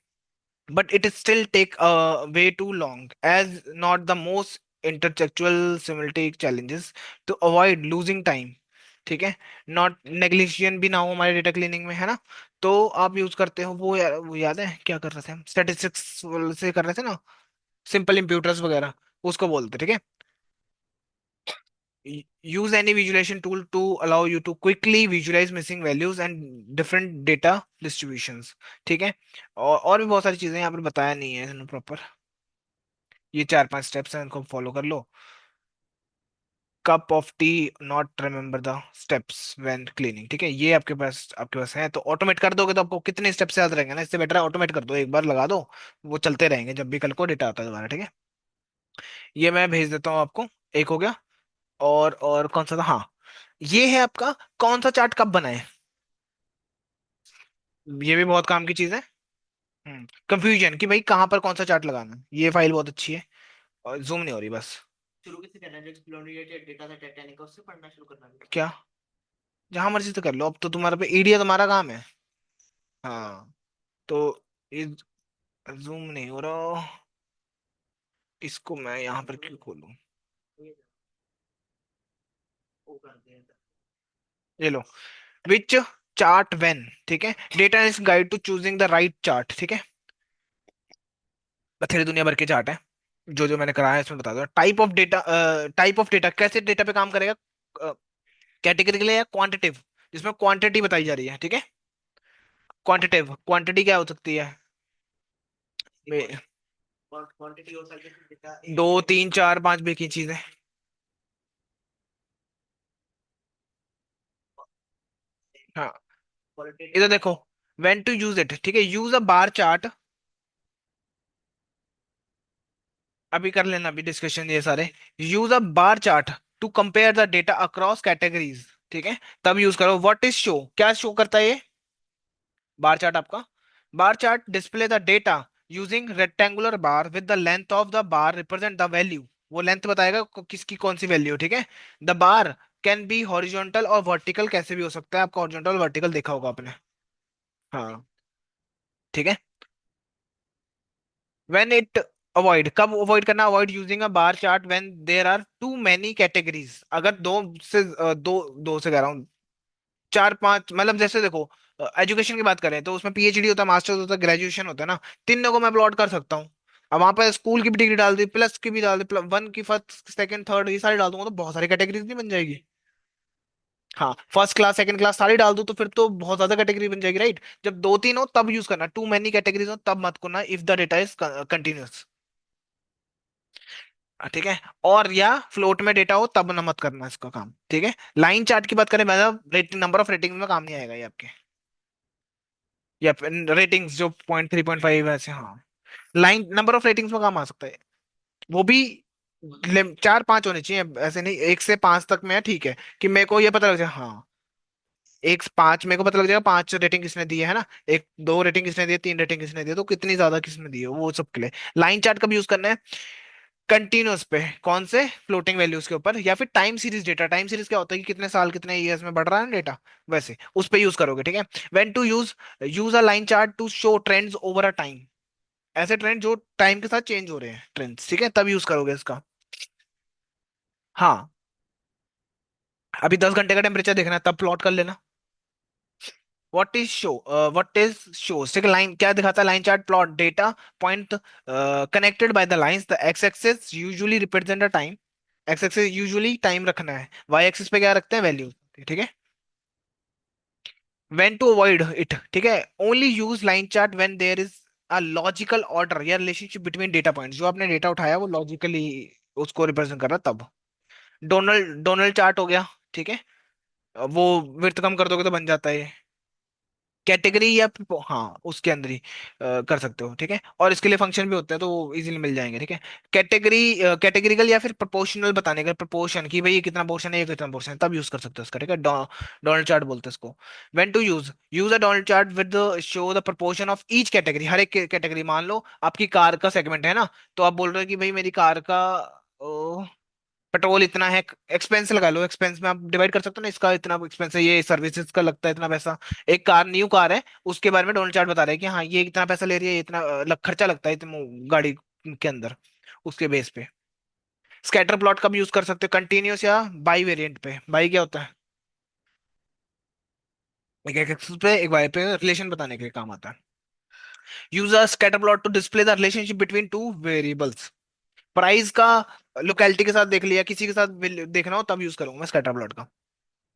but it is still take way too long as not the most intertextual simultaneous challenges to avoid losing time। ठीक है, नॉट नेग्लिजिएंट भी ना हो हमारे डेटा क्लीनिंग में, है ना? तो आप यूज करते हो वो, वो याद है क्या कर रहे थे हम? स्टैटिस्टिक्स से कर रहे थे ना, सिंपल इंप्यूटर्स वगैरह, उसको बोलते, ठीक है। use any visualization tool to allow you to quickly visualize missing values and different data distributions। ठीक है, और भी बहुत सारी चीजें यहाँ पर बताया नहीं है प्रॉपर। ये 4 5 स्टेप्स हैं, इनको फॉलो कर लो। Cup of tea not remember the steps when cleaning, ठीक है, ये आपके पास है, तो ऑटोमेट कर दोगे तो आपको कितने स्टेप्स याद रहेंगे ना, इससे बेटर है ऑटोमेट कर दो, एक बार लगा दो, वो चलते रहेंगे जब भी कल को डेटा आता है दोबारा। ठीक है, ये मैं भेज देता हूँ आपको। एक हो गया। और कौन सा था? हाँ, ये है आपका, कौन सा चार्ट कब बनाए, ये भी बहुत काम की चीज है। कंफ्यूजन कि भाई कहाँ पर कौन सा चार्ट लगाना है, ये फाइल बहुत अच्छी है। और जूम नहीं हो रही बस। शुरू कैसे करना है? जो एक्सप्लोरेटरी डेटा था टाइटैनिक का, उससे पढ़ना शुरू करना है क्या? जहां मर्जी तो कर लो, अब तो तुम्हारा पे ईडीए तुम्हारा काम है। हाँ, तो ये जूम नहीं हो रहा, इसको मैं यहाँ पर क्यों खोलूं? ये लो, विच चार्ट व्हेन, ठीक है, data is guide to choosing the right chart. ठीक है, बथेरे दुनिया भर के चार्ट है, जो जो मैंने कराया है इसमें बता दो। Type of data, type of data कैसे डेटा पे काम करेगा? कैटेगरी या क्वांटिटिव, जिसमें क्वांटिटी बताई जा रही है, ठीक है। क्वांटिटिव, क्वांटिटी क्या हो सकती है? क्वांटिटी हो सकती है डेटा, 2 3 4 5 बेकी चीजें। हाँ, इधर देखो, व्हेन टू यूज इट, ठीक है, यूज अ बार चार्ट। अभी कर लेना, अभी डिस्कशन ये सारे। Use a bar chart to compare the data across categories, ठीक है, तब यूज करो। व्हाट इज शो, क्या शो करता है ये बार चार्ट आपका? Bar chart display the data using rectangular bar with the length of the bar represent the value, वो लेंथ बताएगा किसकी कौन सी वैल्यू, ठीक है। The bar can be horizontal और वर्टिकल, कैसे भी हो सकता है, आपका हॉरिजॉन्टल वर्टिकल देखा होगा आपने। हाँ, ठीक है। व्हेन इट अवॉइड, कब अवॉइड करना? Avoid using a bar chart when there are too many categories, अगर दो से कह रहा हूँ, 4 5, मतलब जैसे देखो, एजुकेशन की बात करें तो उसमें पीएचडी होता है, मास्टर्स होता है, ग्रेजुएशन होता है ना, तीनों को मैं प्लॉट कर सकता हूँ। अब वहां पर स्कूल की भी डिग्री डाल दी, प्लस की भी डाल दी, वन की, फर्स्ट सेकंड थर्ड, ये सारी डाल दूंगा तो बहुत सारी कैटेगरीज नहीं बन जाएगी? हाँ, फर्स्ट क्लास सेकंड क्लास सारी डाल दूं तो फिर तो बहुत ज्यादा कैटेगरी बन जाएगी, राइट? जब 2 3 हो तब यूज करना, टू मेनी कैटेगरीज हो तब मत करना, if the data is continuous. ठीक है, और या फ्लोट में डेटा हो तब न मत करना इसका काम, ठीक है। लाइन चार्ट की बात करें, मतलब रेटिंग, नंबर ऑफ रेटिंग में काम नहीं आएगा ये आपके, या रेटिंग्स जो 0.3 0.5 ऐसे, हाँ। लाइन नंबर ऑफ रेटिंग्स में काम आ सकता है, वो भी 4 5 होने चाहिए, ऐसे नहीं, 1 से 5 तक में है, ठीक है, कि मेरे को ये पता लग जाए, हाँ, 1 5 मेरे को पता लग जाएगा 5 रेटिंग किसने दी है ना, 1 2 रेटिंग किसने दी है, 3 रेटिंग किसने दी है, तो कितनी ज्यादा किसने दी है, वो सब के लिए। लाइन चार्ट कब यूज करना है? कंटिन्यूअस पे, कौन से? फ्लोटिंग वैल्यूज के ऊपर, या फिर time series data. Time series क्या होता है कि कितने साल कितने ईयर्स में बढ़ रहा है ना डेटा, वैसे उस पे यूज करोगे, ठीक है। When to use, use a line chart to show trends over a time, ऐसे ट्रेंड जो टाइम के साथ चेंज हो रहे हैं, ट्रेंड्स, ठीक है, तब यूज करोगे इसका। हाँ, अभी 10 घंटे का टेम्परेचर देखना है तब प्लॉट कर लेना। What is show, what is show, ठीक है, लाइन क्या दिखाता है, line chart plot data point connected by the lines, the x axis usually represent the time, x axis usually time रखना है, वाई एक्सिस पे क्या रखते हैं, वैल्यू, ठीक है। व्हेन टू अवॉइड इट, ठीक है, only use line chart when there is a logical order या रिलेशनशिप बिटवीन डेटा पॉइंट्स, जो आपने डेटा उठाया वो लॉजिकली उसको रिप्रेजेंट कर रहा है, तब डोनल्ड डोनल्ड चार्ट हो गया, ठीक है, वो विड्थ कम कर दोगे तो बन जाता है, कैटेगरी या हाँ उसके अंदर ही कर सकते हो, ठीक है, और इसके लिए फंक्शन भी होते हैं तो वो इजीली मिल जाएंगे, ठीक है। कैटेगरी, कैटेगरिकल या फिर प्रोपोर्शनल बताने का, प्रोपोर्शन कि भाई ये कितना पोर्शन है, ये कितना पोर्शन है, तब यूज कर सकते हो उसका, ठीक है, डोनल्ड चार्ट बोलते हैं इसको। When to use, use a donut chart with show the proportion of each category, हर एक कैटेगरी, मान लो आपकी कार का सेगमेंट है ना, तो आप बोल रहे हो कि भाई मेरी कार का पेट्रोल इतना है, एक्सपेंस लगा लो, एक्सपेंस में आप डिवाइड कर सकते हो ना, इसका इतना एक्सपेंस है, ये सर्विसेज का लगता है इतना पैसा, एक कार न्यू कार है उसके बारे में डोनल्ड चार्ट बता रहा है कि हाँ ये इतना पैसा ले रही है, ये इतना खर्चा लगता है इतना गाड़ी के अंदर, उसके बेस पे। स्कैटर प्लॉट कब यूज कर सकते हो, कंटिन्यूस या बाई वेरिएंट पे, बाई क्या होता है, एक एक एक्सिस पे एक वाई पे रिलेशन बताने के लिए काम आता है। Use a scatter plot to display the relationship between two variables, price का लोकेलिटी के साथ देख लिया, किसी के साथ देखना हो तब यूज करूंगा मैं स्कैटर प्लॉट का,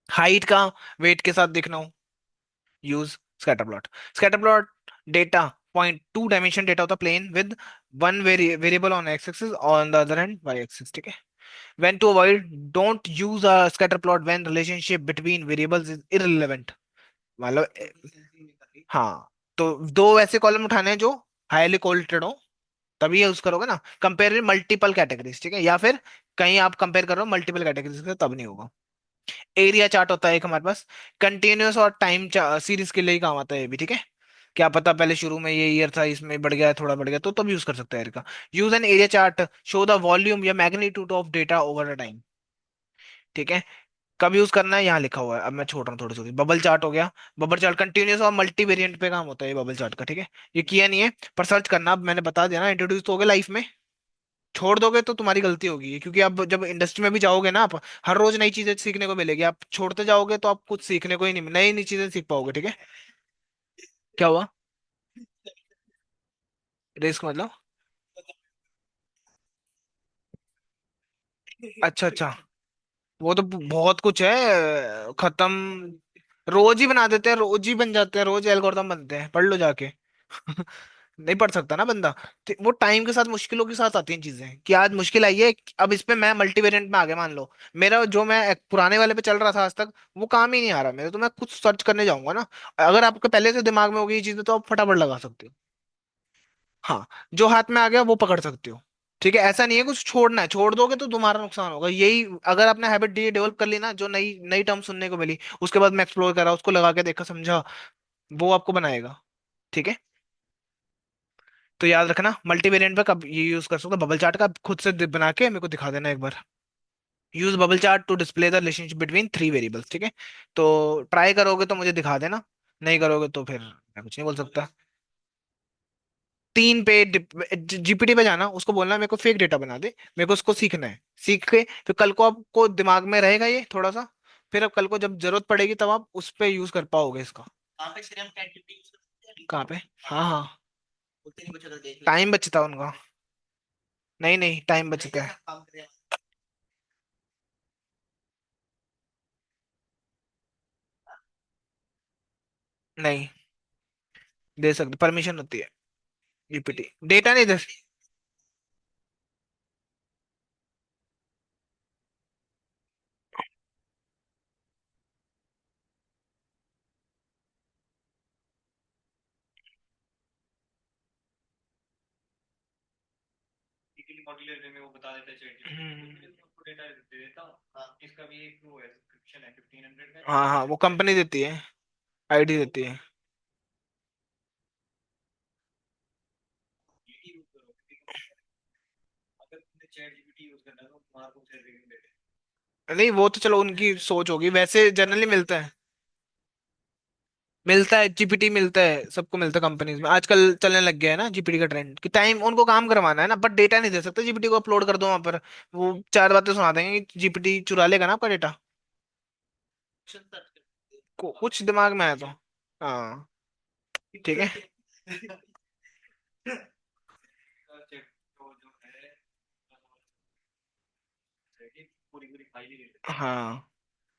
हाइट का वेट के साथ देखना हो, use scatter plot. Scatter plot data point, two dimension data होता है plane with one variable on X axis, on the other hand Y axis, ठीक है। When to avoid, don't use a scatter plot when relationship between variables is irrelevant, मतलब हाँ, तो दो ऐसे column उठाने हैं जो हाईली कोरिलेटेड हो, तभी यूज करोगे ना, कंपेयर मल्टीपल कैटेगरीज, ठीक है, या फिर कहीं आप कंपेयर करो मल्टीपल कैटेगरीज के, तब नहीं होगा। एरिया चार्ट होता है एक हमारे पास, कंटिन्यूअस और टाइम सीरीज के लिए ही काम आता है ये भी, ठीक है। क्या पता पहले शुरू में ये ईयर था, इसमें बढ़ गया थोड़ा बढ़ गया, तो तब यूज कर सकते हैं एरिया का। Use an area chart, show the volume या magnitude of data over the time, ठीक है। कब यूज करना है यहाँ लिखा हुआ है, अब मैं छोड़ रहा हूँ थोड़ी थोड़ी। बबल चार्ट हो गया, बबल चार्ट कंटिन्यूअस और मल्टी वेरिएंट पे काम होता है ये बबल चार्ट का, ठीक है। ये किया नहीं है पर सर्च करना, अब मैंने बता दिया ना, इंट्रोड्यूस तो हो गया लाइफ में, छोड़ दोगे तो तुम्हारी गलती होगी, क्योंकि आप जब इंडस्ट्री में भी जाओगे ना, आप हर रोज नई चीजें सीखने को मिलेगी, आप छोड़ते जाओगे तो आप कुछ सीखने को ही नहीं, नई नई चीजें सीख पाओगे, ठीक है। क्या हुआ, रिस्क मतलब, अच्छा अच्छा, वो तो बहुत कुछ है, खत्म, रोज ही बना देते हैं, रोज ही बन जाते हैं, रोज एल्गोरिदम बनते हैं, पढ़ लो जाके। नहीं पढ़ सकता ना बंदा, तो वो टाइम के साथ मुश्किलों के साथ आती हैं चीजें, कि आज मुश्किल आई है, अब इस पे मैं मल्टीवेरिएंट में आ गया मान लो, मेरा जो मैं एक पुराने वाले पे चल रहा था आज तक, वो काम ही नहीं आ रहा मेरे, तो मैं कुछ सर्च करने जाऊंगा ना, अगर आपके पहले से दिमाग में होगी ये चीजें तो आप फटाफट लगा सकते हो। हाँ, जो हाथ में आ गया वो पकड़ सकते हो, ठीक है, ऐसा नहीं है कुछ छोड़ना है, छोड़ दोगे तो तुम्हारा नुकसान होगा, यही अगर आपने हैबिट डेवलप कर ली ना, जो नई नई टर्म सुनने को मिली उसके बाद मैं एक्सप्लोर करा, उसको लगा के देखा समझा, वो आपको बनाएगा, ठीक है। तो याद रखना मल्टीवेरिएंट पे कब ये यूज कर सकते हो, बबल चार्ट का खुद से बना के मेरे को दिखा देना एक बार। Use bubble chart to display the relationship between three variables, ठीक है। तो ट्राई करोगे तो मुझे दिखा देना, नहीं करोगे तो फिर मैं कुछ नहीं बोल सकता। तीन पे जीपीटी पे जाना, उसको बोलना मेरे को फेक डेटा बना दे, मेरे को उसको सीखना है, सीख के फिर कल को आपको दिमाग में रहेगा ये थोड़ा सा, फिर अब कल को जब जरूरत पड़ेगी तब आप उस पे यूज कर पाओगे इसका। कहाँ पे, हाँ हाँ, टाइम बचता है उनका, नहीं नहीं टाइम बचता है, नहीं दे सकते, परमिशन होती है, जीपीटी डेटा नहीं दे। हाँ हाँ वो कंपनी देती है, आईडी देती है। नहीं वो तो चलो उनकी सोच होगी, वैसे जनरली मिलता है, मिलता है जीपीटी मिलता है, सबको मिलता है कंपनीज में आजकल, चलने लग गया है ना जीपीटी का ट्रेंड, कि टाइम उनको काम करवाना है ना, बट डेटा नहीं दे सकते, जीपीटी को अपलोड कर दो वहां पर, वो चार बातें सुना देंगे कि जीपीटी चुरा लेगा ना आपका डेटा, कुछ दिमाग में आया तो। हाँ ठीक है। हाँ,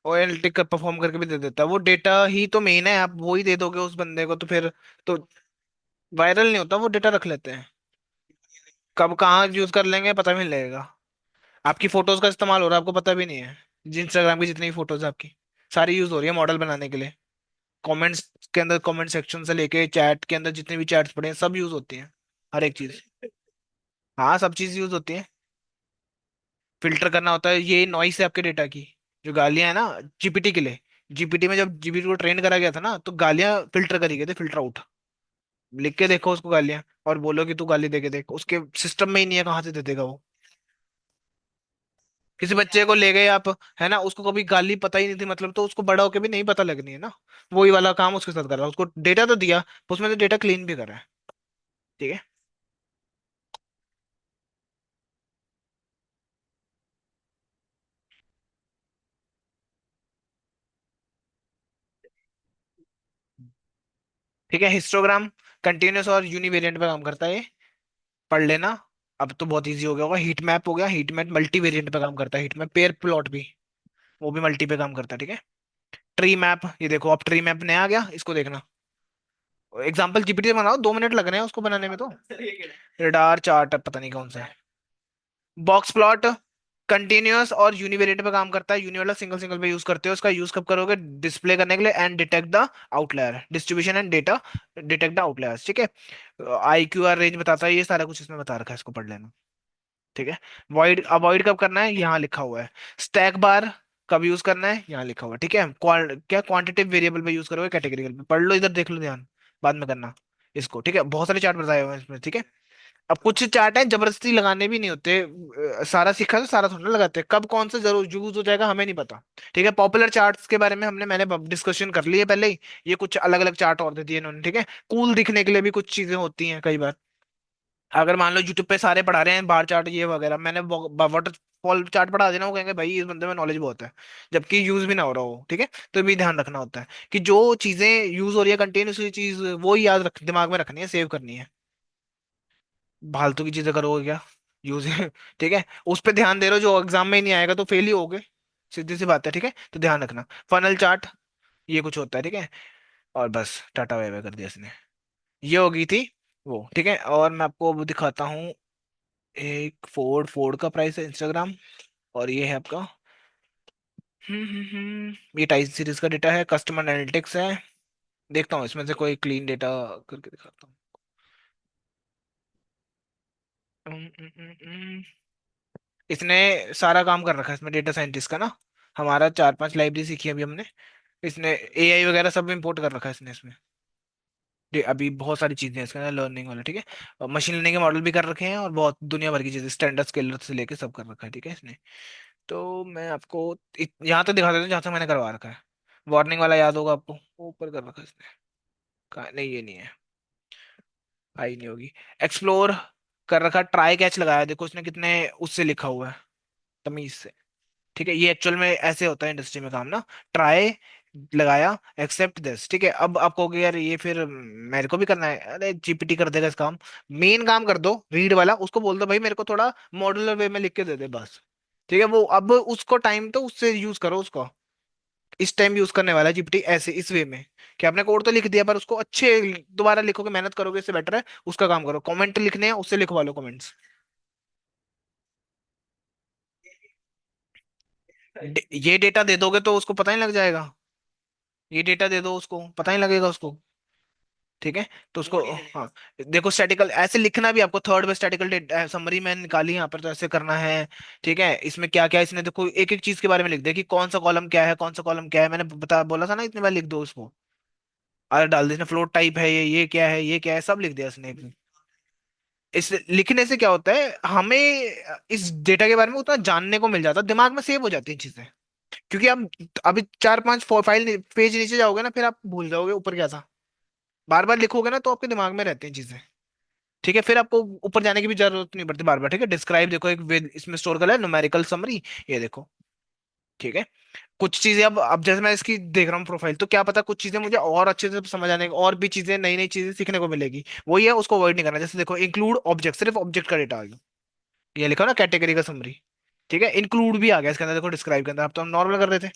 वो एनालिटिक का परफॉर्म करके भी दे देता है, वो डेटा ही तो मेन है, आप वो ही दे दोगे उस बंदे को तो फिर तो वायरल नहीं होता, वो डेटा रख लेते हैं। कब कहाँ यूज कर लेंगे पता भी नहीं लगेगा। आपकी फोटोज का इस्तेमाल हो रहा है आपको पता भी नहीं है। इंस्टाग्राम की जितनी भी फोटोज आपकी सारी यूज हो रही है मॉडल बनाने के लिए। कमेंट्स के अंदर, कमेंट सेक्शन से लेके चैट के अंदर जितने भी चैट्स पड़े हैं सब यूज होती हैं, हर एक चीज। हाँ सब चीज यूज होती है। फिल्टर करना होता है, ये नॉइस है आपके डेटा की, जो गालियां है ना, जीपीटी के लिए। जीपीटी में जब जीपीटी को ट्रेन करा गया था ना, तो गालियां फिल्टर करी गई थी, फिल्टर आउट। लिख के देखो उसको गालियां, और बोलो कि तू गाली दे के देख, उसके सिस्टम में ही नहीं है, कहाँ से दे देगा वो। किसी बच्चे को ले गए आप, है ना, उसको कभी गाली पता ही नहीं थी मतलब, तो उसको बड़ा होके भी नहीं पता लगनी है ना। वही वाला काम उसके साथ कर रहा है, उसको डेटा तो दिया, उसमें से डेटा क्लीन भी कर रहा है। ठीक है। ठीक है, हिस्टोग्राम कंटिन्यूस और यूनिवेरिएंट पे काम करता है ये, पढ़ लेना। अब तो बहुत इजी हो गया होगा। हीट मैप हो गया, हीट मैप मल्टी वेरिएंट पे काम करता है, हीट मैप पेयर प्लॉट भी, वो भी मल्टी पे काम करता है। ठीक है। ट्री मैप, ये देखो अब ट्री मैप नया आ गया, इसको देखना। एग्जाम्पल जीपीटी से बनाओ, 2 मिनट लग रहे हैं उसको बनाने में तो। रडार चार्ट पता नहीं कौन सा है। बॉक्स प्लॉट कंटिन्यूअस और यूनिवेरिएंट पे काम करता है, यूनि वाला सिंगल सिंगल पे यूज करते हो, उसका यूज कब करोगे, डिस्प्ले करने के लिए, and detect the outlier, distribution and data, detect the outliers. ठीक है। आई क्यू आर रेंज बताता है, ये सारा कुछ इसमें बता रखा है, इसको पढ़ लेना। ठीक है। वॉइड अवॉइड कब करना है, यहाँ लिखा हुआ है। स्टैक बार कब यूज करना है, यहाँ लिखा हुआ है। ठीक है। क्या क्वांटिटेटिव वेरिएबल पे यूज करोगे, कैटेगरिकल पे, पढ़ लो इधर, देख लो ध्यान, बाद में करना इसको। ठीक है, बहुत सारे चार्ट बताए हुए हैं इसमें। ठीक है। अब कुछ चार्ट है जबरदस्ती लगाने भी नहीं होते, सारा सीखा तो सारा थोड़ा ना लगाते, कब कौन सा जरूर यूज हो जाएगा हमें नहीं पता। ठीक है। पॉपुलर चार्ट्स के बारे में मैंने डिस्कशन कर ली है पहले ही। ये कुछ अलग अलग चार्ट और दे दिए इन्होंने। ठीक है। कूल दिखने के लिए भी कुछ चीजें होती हैं कई बार। अगर मान लो यूट्यूब पे सारे पढ़ा रहे हैं बार चार्ट ये वगैरह, मैंने वाटरफॉल चार्ट पढ़ा देना, वो कहेंगे भाई इस बंदे में नॉलेज बहुत है, जबकि यूज भी ना हो रहा हो। ठीक है। तो ये भी ध्यान रखना होता है कि जो चीजें यूज हो रही है कंटिन्यूसली, चीज वो ही याद रख, दिमाग में रखनी है, सेव करनी है। फालतू की चीजें करोगे क्या यूज ठीक है। उस पे ध्यान दे रहे हो जो एग्जाम में ही नहीं आएगा तो फेल ही होगे, सीधी सी बात है। ठीक है, तो ध्यान रखना। फनल चार्ट, ये कुछ होता है। ठीक है। और बस टाटा बाय बाय कर दिया इसने। ये हो गई थी वो। ठीक है, और मैं आपको वो दिखाता हूँ। एक फोर्ड, फोर्ड का प्राइस है इंस्टाग्राम, और ये है आपका ये टाइप सीरीज का डेटा है, कस्टमर एनालिटिक्स है। देखता हूँ इसमें से कोई क्लीन डेटा करके दिखाता हूँ। हम्म, हम्म, हम्म, हम्म। इसने सारा काम कर रखा है इसमें, डेटा साइंटिस्ट का ना, हमारा 4-5 लाइब्रेरी सीखी है अभी हमने। इसने एआई वगैरह सब इंपोर्ट कर रखा है इसने इसमें। अभी बहुत सारी चीजें हैं इसके अंदर लर्निंग वाला। ठीक है। मशीन लर्निंग के मॉडल भी कर रखे हैं, और बहुत दुनिया भर की चीजें, स्टैंडर्ड स्केलर से लेके सब कर रखा है। ठीक है इसने। तो मैं आपको यहाँ तक दिखा देता हूँ जहाँ तक मैंने करवा रखा है। वार्निंग वाला याद होगा आपको, वो ऊपर कर रखा है इसने। नहीं ये नहीं है, आई नहीं होगी। एक्सप्लोर कर रखा, ट्राई कैच लगाया, देखो इसने कितने उससे लिखा हुआ है, तमीज से। ठीक है, ये एक्चुअल में ऐसे होता है इंडस्ट्री में काम ना। ट्राई लगाया, एक्सेप्ट दिस। ठीक है। अब आप कहोगे यार ये फिर मेरे को भी करना है, अरे जीपीटी कर देगा इस काम। मेन काम कर दो रीड वाला, उसको बोल दो भाई मेरे को थोड़ा मॉड्यूलर वे में लिख के दे दे बस। ठीक है, वो अब उसको टाइम तो उससे यूज करो उसको। इस टाइम यूज करने वाला है जीपीटी ऐसे, इस वे में कि आपने कोड तो लिख दिया, पर उसको अच्छे दोबारा लिखोगे, मेहनत करोगे, इससे बेटर है उसका काम करो। कमेंट लिखने हैं उससे लिखवा लो कमेंट्स। ये डेटा दे दोगे तो उसको पता ही लग जाएगा। ये डेटा दे दो उसको, पता ही लगेगा उसको। ठीक है। तो उसको, हाँ, देखो स्टैटिकल ऐसे लिखना भी आपको, थर्ड पे स्टैटिकल समरी मैंने निकाली यहाँ पर, तो ऐसे करना है। ठीक है। इसमें क्या क्या इसने देखो एक एक चीज के बारे में लिख दिया कि कौन सा कॉलम क्या है, कौन सा कॉलम क्या है, मैंने बोला था ना इतने बार लिख दो उसको। अरे डाल दिया इसने, फ्लोट टाइप है ये क्या है, ये क्या है, सब लिख दिया इसने। इस लिखने से क्या होता है, हमें इस डेटा के बारे में उतना जानने को मिल जाता है, दिमाग में सेव हो जाती हैं चीजें। क्योंकि आप अभी 4-5 फाइल पेज नीचे जाओगे ना, फिर आप भूल जाओगे ऊपर क्या था। बार बार लिखोगे ना तो आपके दिमाग में रहती हैं चीजें। ठीक है, फिर आपको ऊपर जाने की भी जरूरत नहीं पड़ती बार बार। ठीक है। डिस्क्राइब देखो, एक इसमें स्टोर कर है न्यूमेरिकल समरी, ये देखो। ठीक है। कुछ चीजें अब जैसे मैं इसकी देख रहा हूँ प्रोफाइल, तो क्या पता कुछ चीजें मुझे और अच्छे से समझ आने और भी चीजें, नई नई चीजें सीखने को मिलेगी। वही है, उसको अवॉइड नहीं करना। जैसे देखो, इंक्लूड ऑब्जेक्ट, सिर्फ ऑब्जेक्ट का डेटा आ गया, ये लिखा ना कैटेगरी का समरी। ठीक है, इंक्लूड भी आ गया इसके अंदर, देखो डिस्क्राइब के अंदर, अब तो हम नॉर्मल कर रहे थे।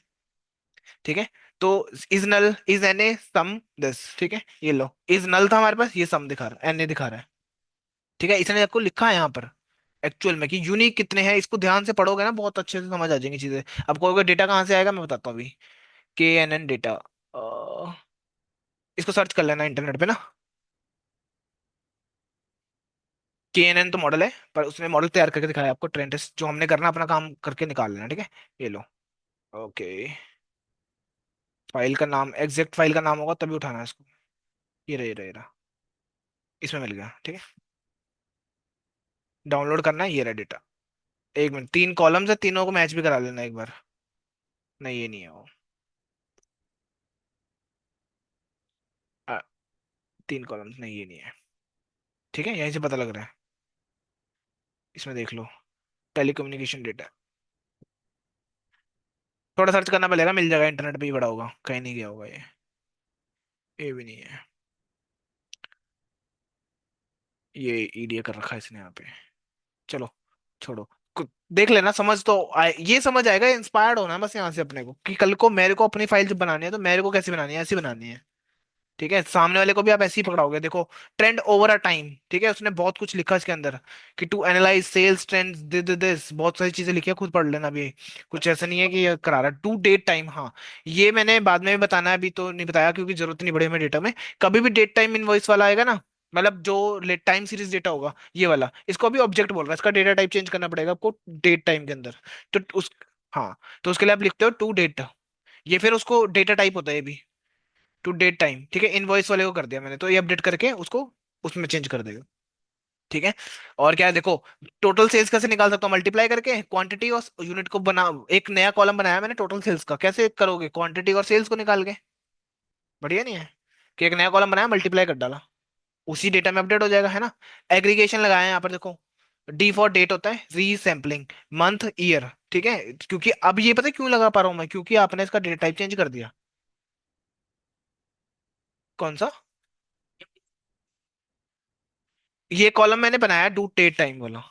ठीक है, तो is null, is N A sum this, ठीक है, ये लो, इज नल था हमारे पास, ये सम दिखा रहा है, एन ए दिखा रहा है। ठीक है, इसने आपको लिखा है यहाँ पर एक्चुअल में कि यूनिक कितने हैं। इसको ध्यान से पढ़ोगे ना, बहुत अच्छे से समझ आ जाएंगी चीजें। अब कहोगे डेटा कहाँ से आएगा, मैं बताता हूँ अभी। के एन एन डेटा, इसको सर्च कर लेना इंटरनेट पे ना। के एन एन तो मॉडल है, पर उसने मॉडल तैयार करके दिखाया आपको, ट्रेंड टेस्ट जो हमने करना, अपना काम करके निकाल लेना, ठीक है। ये लो। ओके, फाइल का नाम, एग्जैक्ट फाइल का नाम होगा तभी उठाना है इसको। ये रहा, ये रहा, ये रहा, इसमें मिल गया, ठीक है। डाउनलोड करना है, ये रहा डेटा। एक मिनट, 3 कॉलम्स है, तीनों को मैच भी करा लेना एक बार। नहीं, ये नहीं है वो। आ, 3 कॉलम्स नहीं, ये नहीं है। ठीक है, यहीं से पता लग रहा है। इसमें देख लो, टेलीकम्युनिकेशन डेटा। थोड़ा सर्च करना पड़ेगा, मिल जाएगा, इंटरनेट पे ही बड़ा होगा, कहीं नहीं गया होगा ये। ये भी नहीं है। ये ईडीए कर रखा है इसने यहाँ पे। चलो, छोड़ो। देख लेना, समझ तो आए, ये समझ आएगा, इंस्पायर्ड होना है बस यहाँ से अपने को, कि कल को मेरे को अपनी फाइल जब बनानी है तो मेरे को कैसी बनानी है, ऐसी बनानी है। ठीक है, सामने वाले को भी आप ऐसे ही पकड़ाओगे। देखो, ट्रेंड ओवर अ टाइम, ठीक है, उसने बहुत कुछ लिखा इसके अंदर, कि to analyse sales trends this, बहुत सारी चीजें लिखी है, खुद पढ़ लेना भी। कुछ ऐसा नहीं है कि ये करा रहा, टू डेट टाइम, हाँ। ये मैंने बाद में भी बताना है, अभी तो नहीं बताया क्योंकि जरूरत नहीं पड़ी हमें डेटा में। कभी भी डेट टाइम इनवॉइस वाला आएगा ना, मतलब जो लेट टाइम सीरीज डेटा होगा ये वाला, इसको अभी ऑब्जेक्ट बोल रहा है, इसका डेटा टाइप चेंज करना पड़ेगा आपको डेट टाइम के अंदर। तो उस, हाँ, तो उसके लिए आप लिखते हो टू डेट, ये फिर उसको डेटा टाइप होता है ये भी, टू डेट टाइम। ठीक है, इनवॉइस वाले को कर दिया मैंने, तो ये अपडेट करके उसको उसमें चेंज कर देगा। ठीक है, और क्या है देखो, टोटल सेल्स कैसे निकाल सकता हूँ, मल्टीप्लाई करके क्वांटिटी और यूनिट को बना, एक नया कॉलम बनाया मैंने टोटल सेल्स का, कैसे करोगे, क्वांटिटी और सेल्स को निकाल के। बढ़िया नहीं है, कि एक नया कॉलम बनाया, मल्टीप्लाई कर डाला, उसी डेटा में अपडेट हो जाएगा, है ना। एग्रीगेशन लगाया है यहाँ पर, देखो, डी फॉर डेट होता है, री सैम्पलिंग, मंथ, ईयर। ठीक है, क्योंकि अब ये पता है क्यों लगा पा रहा हूँ मैं, क्योंकि आपने इसका डेटा टाइप चेंज कर दिया। कौन सा? ये कॉलम मैंने बनाया डू डेट टाइम वाला,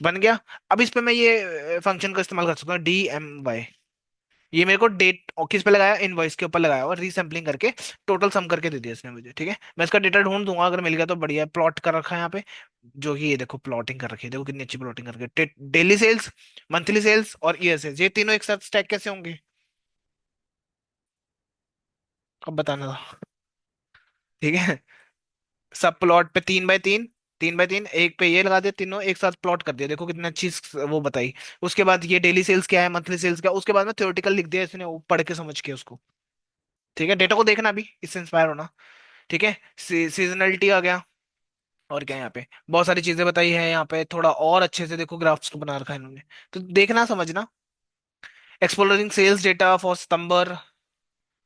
बन गया। अब इस पे मैं ये फंक्शन का इस्तेमाल कर सकता हूँ, DMY। ये मेरे को डेट किस पे लगाया, इनवॉइस के ऊपर लगाया हुआ, रीसैम्पलिंग करके टोटल सम करके दे दिया इसने मुझे। ठीक है, मैं इसका डेटा ढूंढ दूंगा, अगर मिल गया तो बढ़िया। प्लॉट कर रखा है यहाँ पे, जो कि ये देखो प्लॉटिंग कर रखी है, देखो कितनी अच्छी प्लॉटिंग कर रखी है, डेली सेल्स, मंथली सेल्स और ईयर सेल्स, ये तीनों एक साथ स्टैक कैसे होंगे, अब बताना था। ठीक है, सब प्लॉट पे 3 बाय 3, 3 बाय 3, एक पे ये लगा दिया, तीनों एक साथ प्लॉट कर दिया, देखो कितनी अच्छी वो बताई। उसके बाद ये डेली सेल्स क्या है, मंथली सेल्स क्या, उसके बाद में थ्योरेटिकल लिख दिया इसने, वो पढ़ के समझ के उसको। ठीक है, डेटा को देखना भी, इससे इंस्पायर होना। ठीक है, सीजनलिटी आ गया, और क्या है यहाँ पे, बहुत सारी चीजें बताई है यहाँ पे, थोड़ा और अच्छे से देखो ग्राफ्स को बना रखा है इन्होंने, तो देखना समझना। एक्सप्लोरिंग सेल्स डेटा फॉर सितंबर,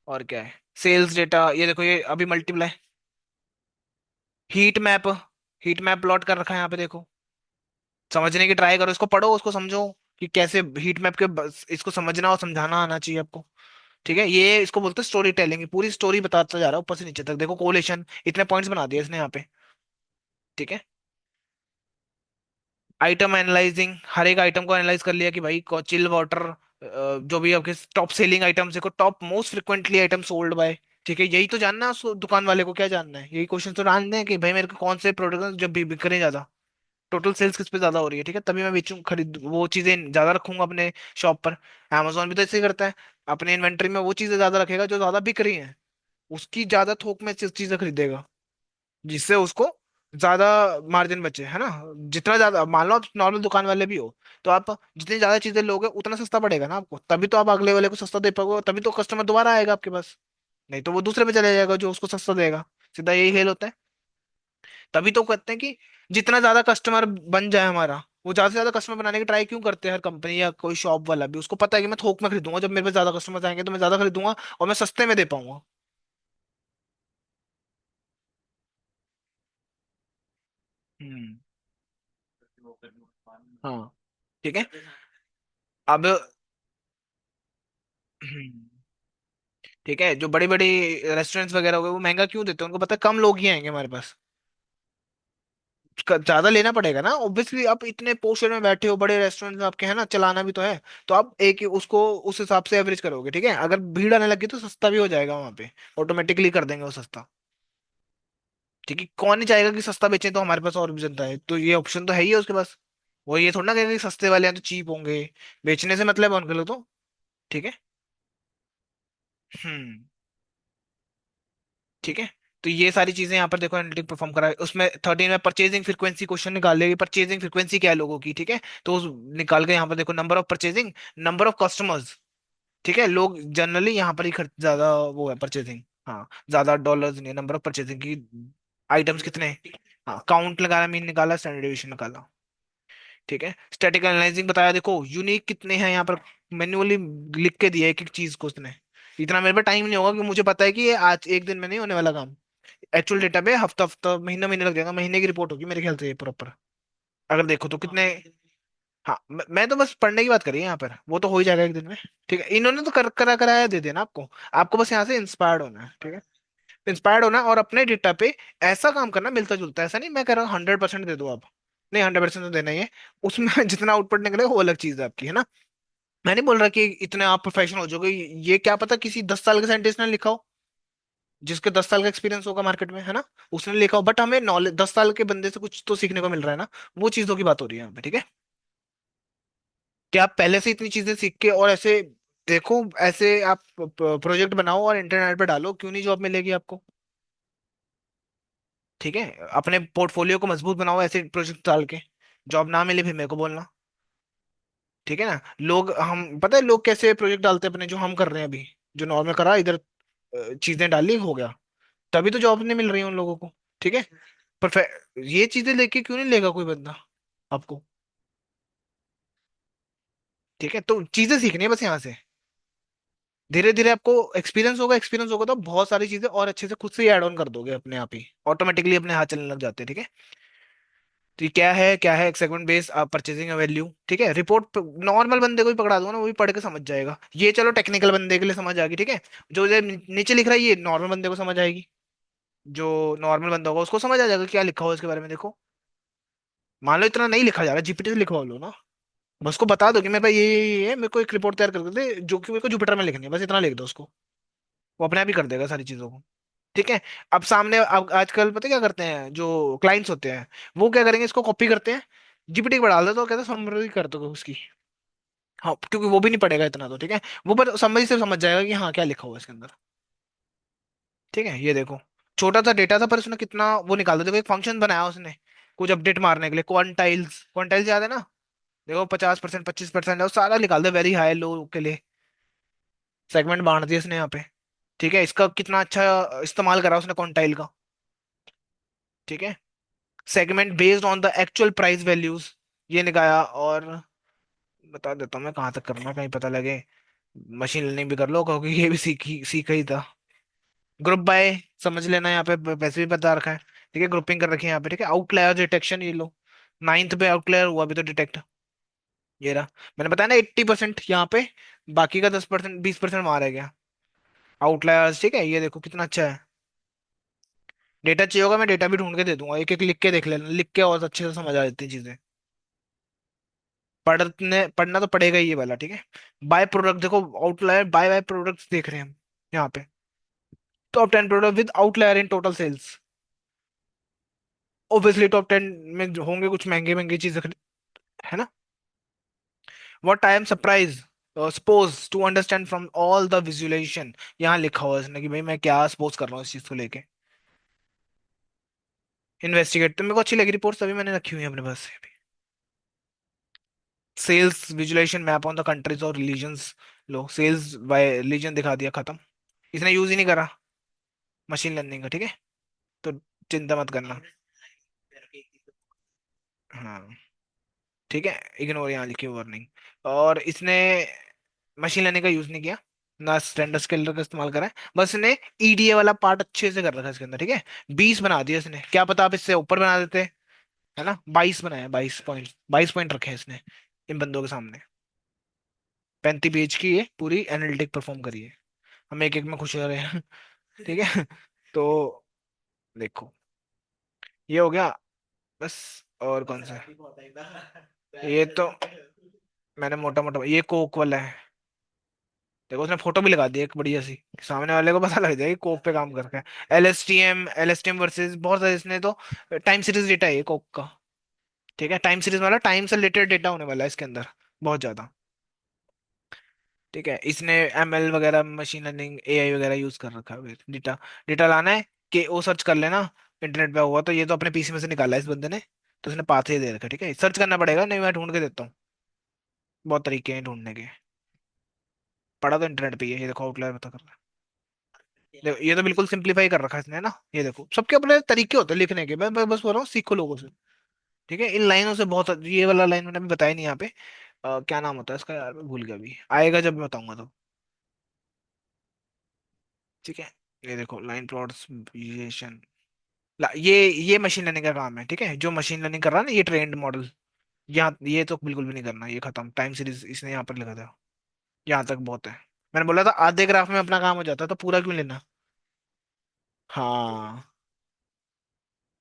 और क्या है, सेल्स डेटा, ये देखो, ये अभी multiply, heat map, heat map plot कर रखा है यहाँ पे, देखो। समझने की ट्राई करो, इसको पढ़ो, उसको समझो, कि कैसे हीट मैप के इसको समझना और समझाना आना चाहिए आपको। ठीक है, ये इसको बोलते हैं स्टोरी टेलिंग, पूरी स्टोरी बताता जा रहा है ऊपर से नीचे तक, देखो कोलेशन, इतने पॉइंट्स बना दिए इसने यहाँ पे। ठीक है, आइटम एनालाइजिंग, हर एक आइटम को एनालाइज कर लिया, कि भाई चिल वाटर, जो भी आपके टॉप सेलिंग आइटम्स, देखो top most frequently item sold by. ठीक है, यही तो जानना है उसको, दुकान वाले को क्या जानना है, यही क्वेश्चन तो जानना है कि भाई मेरे को कौन से प्रोडक्ट जब भी बिक रहे हैं ज्यादा, टोटल सेल्स किस पे ज्यादा हो रही है। ठीक है, तभी मैं बेचूं, खरीद वो चीजें ज्यादा रखूंगा अपने शॉप पर। Amazon भी तो ऐसे ही करता है, अपने इन्वेंटरी में वो चीजें ज्यादा रखेगा जो ज्यादा बिक रही हैं, उसकी ज्यादा थोक में चीजें खरीदेगा, जिससे उसको ज्यादा मार्जिन बचे, है ना। जितना ज्यादा, मान लो आप नॉर्मल दुकान वाले भी हो, तो आप जितनी ज्यादा चीजें लोगे उतना सस्ता पड़ेगा ना आपको, तभी तो आप अगले वाले को सस्ता दे पाओगे, तभी तो कस्टमर दोबारा आएगा आपके पास। नहीं तो वो दूसरे पे चले जाएगा जो उसको सस्ता देगा, सीधा यही खेल होता है। तभी तो कहते हैं कि जितना ज्यादा कस्टमर बन जाए हमारा, वो ज्यादा से ज्यादा कस्टमर बनाने की ट्राई क्यों करते हैं हर कंपनी या कोई शॉप वाला भी, उसको पता है कि मैं थोक में खरीदूंगा, जब मेरे पे ज्यादा कस्टमर आएंगे तो मैं ज्यादा खरीदूंगा और मैं सस्ते में दे पाऊंगा। हम्म। हाँ, ठीक है। अब हम्म। ठीक है, जो बड़ी बड़ी रेस्टोरेंट्स वगैरह हो गए वो महंगा क्यों देते हैं? उनको पता है कम लोग ही आएंगे हमारे पास। ज्यादा लेना पड़ेगा ना ऑब्वियसली। आप इतने पोर्शन में बैठे हो, बड़े रेस्टोरेंट में आपके है ना, चलाना भी तो है। तो आप एक ही उसको उस हिसाब से एवरेज करोगे, ठीक है? अगर भीड़ आने लगी तो सस्ता भी हो जाएगा वहां पे, ऑटोमेटिकली कर देंगे वो सस्ता। ठीक है, कौन नहीं चाहेगा कि सस्ता बेचें, तो हमारे पास और भी जनता है, तो ये ऑप्शन तो है ही है उसके पास। वो ये थोड़ा ना कहेगा कि सस्ते वाले हैं तो चीप होंगे। बेचने से मतलब है उनके लिए तो। ठीक है। हम्म। ठीक है। तो ये सारी चीजें यहाँ पर देखो एनालिटिक परफॉर्म करा है उसमें। 13 में परचेजिंग फ्रीक्वेंसी क्वेश्चन निकाल लेगी, परचेजिंग फ्रीक्वेंसी क्या है लोगों की, ठीक है? तो निकाल के यहाँ पर देखो number of purchasing, number of customers. ठीक है, लोग जनरली यहाँ पर ही खर्च ज्यादा वो है परचेजिंग। हाँ, ज्यादा डॉलर्स नहीं, नंबर ऑफ परचेजिंग की। आइटम्स कितने हैं? हाँ, काउंट लगाया, मीन निकाला, स्टैंडर्ड डिवीजन निकाला। ठीक है, स्टैटिक एनालाइजिंग बताया, देखो यूनिक कितने हैं यहाँ पर। मैन्युअली लिख के दिया है एक एक चीज को उसने। इतना मेरे पे टाइम नहीं होगा कि मुझे पता है कि ये आज एक दिन में नहीं होने वाला काम। एक्चुअल डेटा पे हफ्ता हफ्ता महीना महीने लग जाएगा, महीने की रिपोर्ट होगी मेरे ख्याल से ये प्रॉपर। अगर देखो तो कितने। हाँ, मैं तो बस पढ़ने की बात करी है यहाँ पर, वो तो हो ही जाएगा एक दिन में। ठीक है, इन्होंने तो कराया दे देना आपको। आपको बस यहाँ से इंस्पायर्ड होना है, ठीक है? इंस्पायर्ड होना और अपने डेटा पे ऐसा काम करना मिलता जुलता है। ऐसा नहीं मैं कह रहा हूँ 100% दे दो आप। नहीं, 100% तो देना ही है। उसमें जितना आउटपुट निकले वो अलग चीज है आपकी, है ना? मैं नहीं बोल रहा कि इतने आप प्रोफेशनल हो जाओगे। ये क्या पता किसी 10 साल के साइंटिस्ट ने लिखा हो, जिसके 10 साल का एक्सपीरियंस होगा मार्केट में, है ना? उसने लिखा हो, बट हमें नॉलेज 10 साल के बंदे से कुछ तो सीखने को मिल रहा है ना। वो चीजों की बात हो रही है यहाँ पे, ठीक है? कि आप पहले से इतनी चीजें सीख के और ऐसे देखो, ऐसे आप प्रोजेक्ट बनाओ और इंटरनेट पे डालो, क्यों नहीं जॉब मिलेगी आपको? ठीक है, अपने पोर्टफोलियो को मजबूत बनाओ ऐसे प्रोजेक्ट डाल के। जॉब ना मिले फिर मेरे को बोलना। ठीक है ना? लोग, हम पता है लोग कैसे प्रोजेक्ट डालते हैं अपने, जो हम कर रहे हैं अभी। जो नॉर्मल करा इधर, चीजें डाली हो गया। तभी तो जॉब नहीं मिल रही है उन लोगों को। ठीक है। पर ये चीजें लेके क्यों नहीं लेगा कोई बंदा आपको? ठीक है, तो चीजें सीखनी है बस यहाँ से। धीरे धीरे आपको एक्सपीरियंस होगा तो बहुत सारी चीजें और अच्छे से खुद से ही ऐड ऑन कर दोगे अपने आप ही, ऑटोमेटिकली अपने हाथ चलने लग जाते हैं। ठीक है। तो ये क्या है एक सेगमेंट बेस्ड परचेजिंग वैल्यू। ठीक है, रिपोर्ट नॉर्मल बंदे को भी पकड़ा दूंगा ना, वो भी पढ़ के समझ जाएगा। ये चलो टेक्निकल बंदे के लिए समझ आ गई, ठीक है? जो ये नीचे लिख रहा है ये नॉर्मल बंदे को समझ आएगी। जो नॉर्मल बंदा होगा उसको समझ आ जाएगा क्या लिखा हुआ है इसके बारे में। देखो, मान लो इतना नहीं लिखा जा रहा, जीपीटी से लिखवा लो ना। बस उसको बता दो कि मेरे पास ये है, मेरे को एक रिपोर्ट तैयार कर दे जो कि मेरे को जुपिटर में लिखनी है, बस इतना लिख दो उसको। वो अपने आप ही कर देगा सारी चीजों को। ठीक है। अब सामने, अब आजकल पता है क्या करते हैं जो क्लाइंट्स होते हैं? वो क्या करेंगे, इसको कॉपी करते हैं, जीपीटी को डाल देते, तो कहते हैं समरी कर दो उसकी। हाँ, क्योंकि वो भी नहीं पढ़ेगा इतना तो, ठीक है? वो पर समझ से समझ जाएगा कि हाँ क्या लिखा हुआ है इसके अंदर। ठीक है, ये देखो, छोटा सा डेटा था पर उसने कितना वो निकाल दिया। देखो, एक फंक्शन बनाया उसने कुछ अपडेट मारने के लिए, क्वांटाइल्स, क्वांटाइल्स याद है ना? देखो, 50%, 25% है, वो सारा निकाल दिया वेरी हाई लो के लिए। सेगमेंट बांट दिया उसने यहाँ पे। ठीक है, इसका कितना अच्छा इस्तेमाल करा उसने क्वांटाइल का। ठीक है। Segment based on the actual price values, ये निकाला। और बता देता हूँ मैं कहाँ तक करना है, कहीं पता लगे मशीन लर्निंग भी कर लो, क्योंकि ये भी सीखा ही था। ग्रुप बाय समझ लेना, यहाँ पे वैसे भी बता रखा है। ठीक है, ग्रुपिंग कर रखी है यहाँ पे। ठीक है, आउटलायर डिटेक्शन ये लो। 9th पे आउटलायर हुआ भी तो डिटेक्ट। ये रहा। मैंने बताया ना 80% यहाँ पे, बाकी का 10%, 20% वहां रह गया। आउटलायर्स, ठीक है, ये देखो कितना अच्छा है। डेटा चाहिए होगा मैं डेटा भी ढूंढ के दे दूंगा, एक एक लिख के देख लेना, लिख के और अच्छे से समझ आ जाती है चीजें। पढ़ना तो पड़ेगा ही ये वाला, ठीक है? बाय प्रोडक्ट देखो, आउटलायर बाय बाय प्रोडक्ट्स देख रहे हैं हम यहाँ पे। Top 10 product with outlier in total sales. Obviously top 10 में जो होंगे कुछ महंगे महंगे चीजें है ना? What I am surprise suppose to understand from all the visualisation. यहाँ लिखा हुआ है इसने कि भाई मैं क्या सपोज कर रहा हूँ इस चीज को लेके। इन्वेस्टिगेट तो मेरे को अच्छी लगी रिपोर्ट, अभी मैंने रखी हुई है अपने पास से अभी। Sales visualisation map on the countries और रिलीजन्स। लो, सेल्स बाय रिलीजन दिखा दिया, खत्म। इसने यूज ही नहीं करा मशीन लर्निंग का, ठीक है? तो चिंता मत करना। हाँ। ठीक है, इग्नोर यहाँ लिखी वार्निंग। और इसने मशीन लर्निंग का यूज नहीं किया, ना स्टैंडर्ड स्केलर का इस्तेमाल करा है। बस इसने ईडीए वाला पार्ट अच्छे से कर रखा है इसके अंदर, ठीक है? 20 बना दिया इसने, क्या पता आप इससे ऊपर बना देते, है ना? 22 बनाया, 22 पॉइंट, 22 पॉइंट रखे हैं इसने इन बंदों के सामने। 35 पेज की ये पूरी एनालिटिक परफॉर्म करी है। हम एक एक में खुश हो रहे हैं। ठीक है। तो देखो, ये हो गया बस। और कौन सा? ये तो मैंने मोटा मोटा, ये कोक वाला है। देखो उसने फोटो भी लगा दी एक बढ़िया सी, सामने वाले को पता लग जाएगी कोक पे काम करके। L S T M versus बहुत सारे इसने तो टाइम सीरीज डेटा है ये कोक का। ठीक है, टाइम सीरीज वाला, टाइम से रिलेटेड डेटा होने वाला है इसके अंदर, बहुत ज्यादा। ठीक है, इसने एमएल वगैरह, मशीन लर्निंग, एआई वगैरह यूज कर रखा है। डेटा डेटा लाना है कि वो सर्च कर लेना इंटरनेट पे हुआ, तो ये तो अपने पीसी में से निकाला है इस बंदे ने। तो उसने पाथ ही दे रखा है, ठीक है, सर्च करना पड़ेगा, नहीं मैं ढूंढ के देता हूँ। बहुत तरीके हैं ढूंढने के। पढ़ा तो इंटरनेट पे ही है, ये देखो आउटलायर बता कर रहा है। देखो ये तो बिल्कुल सिंपलीफाई कर रखा है इसने ना। ये देखो सबके अपने तरीके होते हैं लिखने के, मैं बस बोल रहा हूँ सीखो लोगों से। ठीक है, इन लाइनों से बहुत, ये वाला लाइन मैंने अभी बताया नहीं यहाँ पे। क्या नाम होता है इसका यार, मैं भूल गया, अभी आएगा जब मैं बताऊंगा तो। ठीक है, ये देखो लाइन प्लॉट्स, ये मशीन लर्निंग का काम है। ठीक है, जो मशीन लर्निंग कर रहा है ना, ये ट्रेंड मॉडल। यहाँ ये तो बिल्कुल भी नहीं करना, ये खत्म, टाइम सीरीज इसने यहाँ पर लिखा था। यहाँ तक बहुत है। मैंने बोला था आधे ग्राफ में अपना काम हो जाता है, तो पूरा क्यों लेना। हाँ।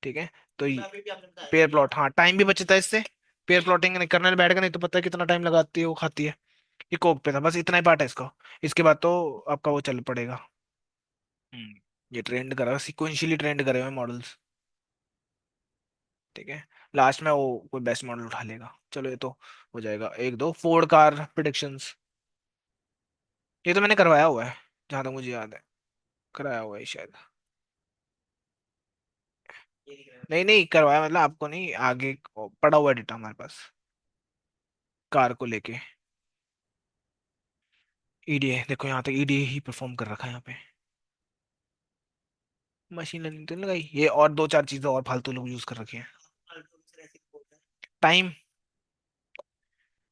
ठीक है, तो पेयर प्लॉट, हाँ टाइम भी बचता है इससे। पेयर प्लॉटिंग नहीं करने बैठेगा, नहीं तो पता है कितना टाइम लगाती है वो, खाती है। ये कोक पे था, बस इतना ही पार्ट है इसका। इसके बाद तो आपका वो चल पड़ेगा। ये ट्रेंड करा, सिक्वेंशियली ट्रेंड करे हुए मॉडल्स। ठीक है, लास्ट में वो कोई बेस्ट मॉडल उठा लेगा। चलो ये तो हो जाएगा। एक दो फोर्ड कार प्रिडिक्शंस, ये तो मैंने करवाया हुआ है जहां तक मुझे याद है। कराया हुआ है शायद। नहीं नहीं करवाया, मतलब आपको नहीं, आगे पड़ा हुआ डेटा हमारे पास कार को लेके। ईडीए देखो, यहाँ तक ईडीए ही परफॉर्म कर रखा है यहाँ पे। मशीन लर्निंग तो नहीं लगाई ये, और दो चार चीजें और फालतू लोग यूज कर रखे हैं। टाइम,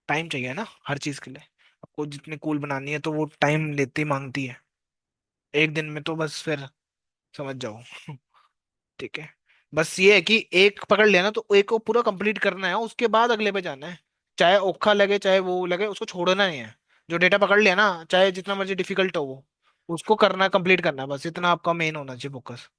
टाइम चाहिए ना हर चीज के लिए। आपको जितनी कूल बनानी है तो वो टाइम लेती मांगती है। एक दिन में तो बस फिर समझ जाओ। ठीक है, बस ये है कि एक पकड़ लिया ना, तो एक को पूरा कंप्लीट करना है, उसके बाद अगले पे जाना है। चाहे औखा लगे चाहे वो लगे, उसको छोड़ना नहीं है। जो डेटा पकड़ लिया ना, चाहे जितना मर्जी डिफिकल्ट हो वो, उसको करना, कंप्लीट करना है, बस इतना आपका मेन होना चाहिए फोकस।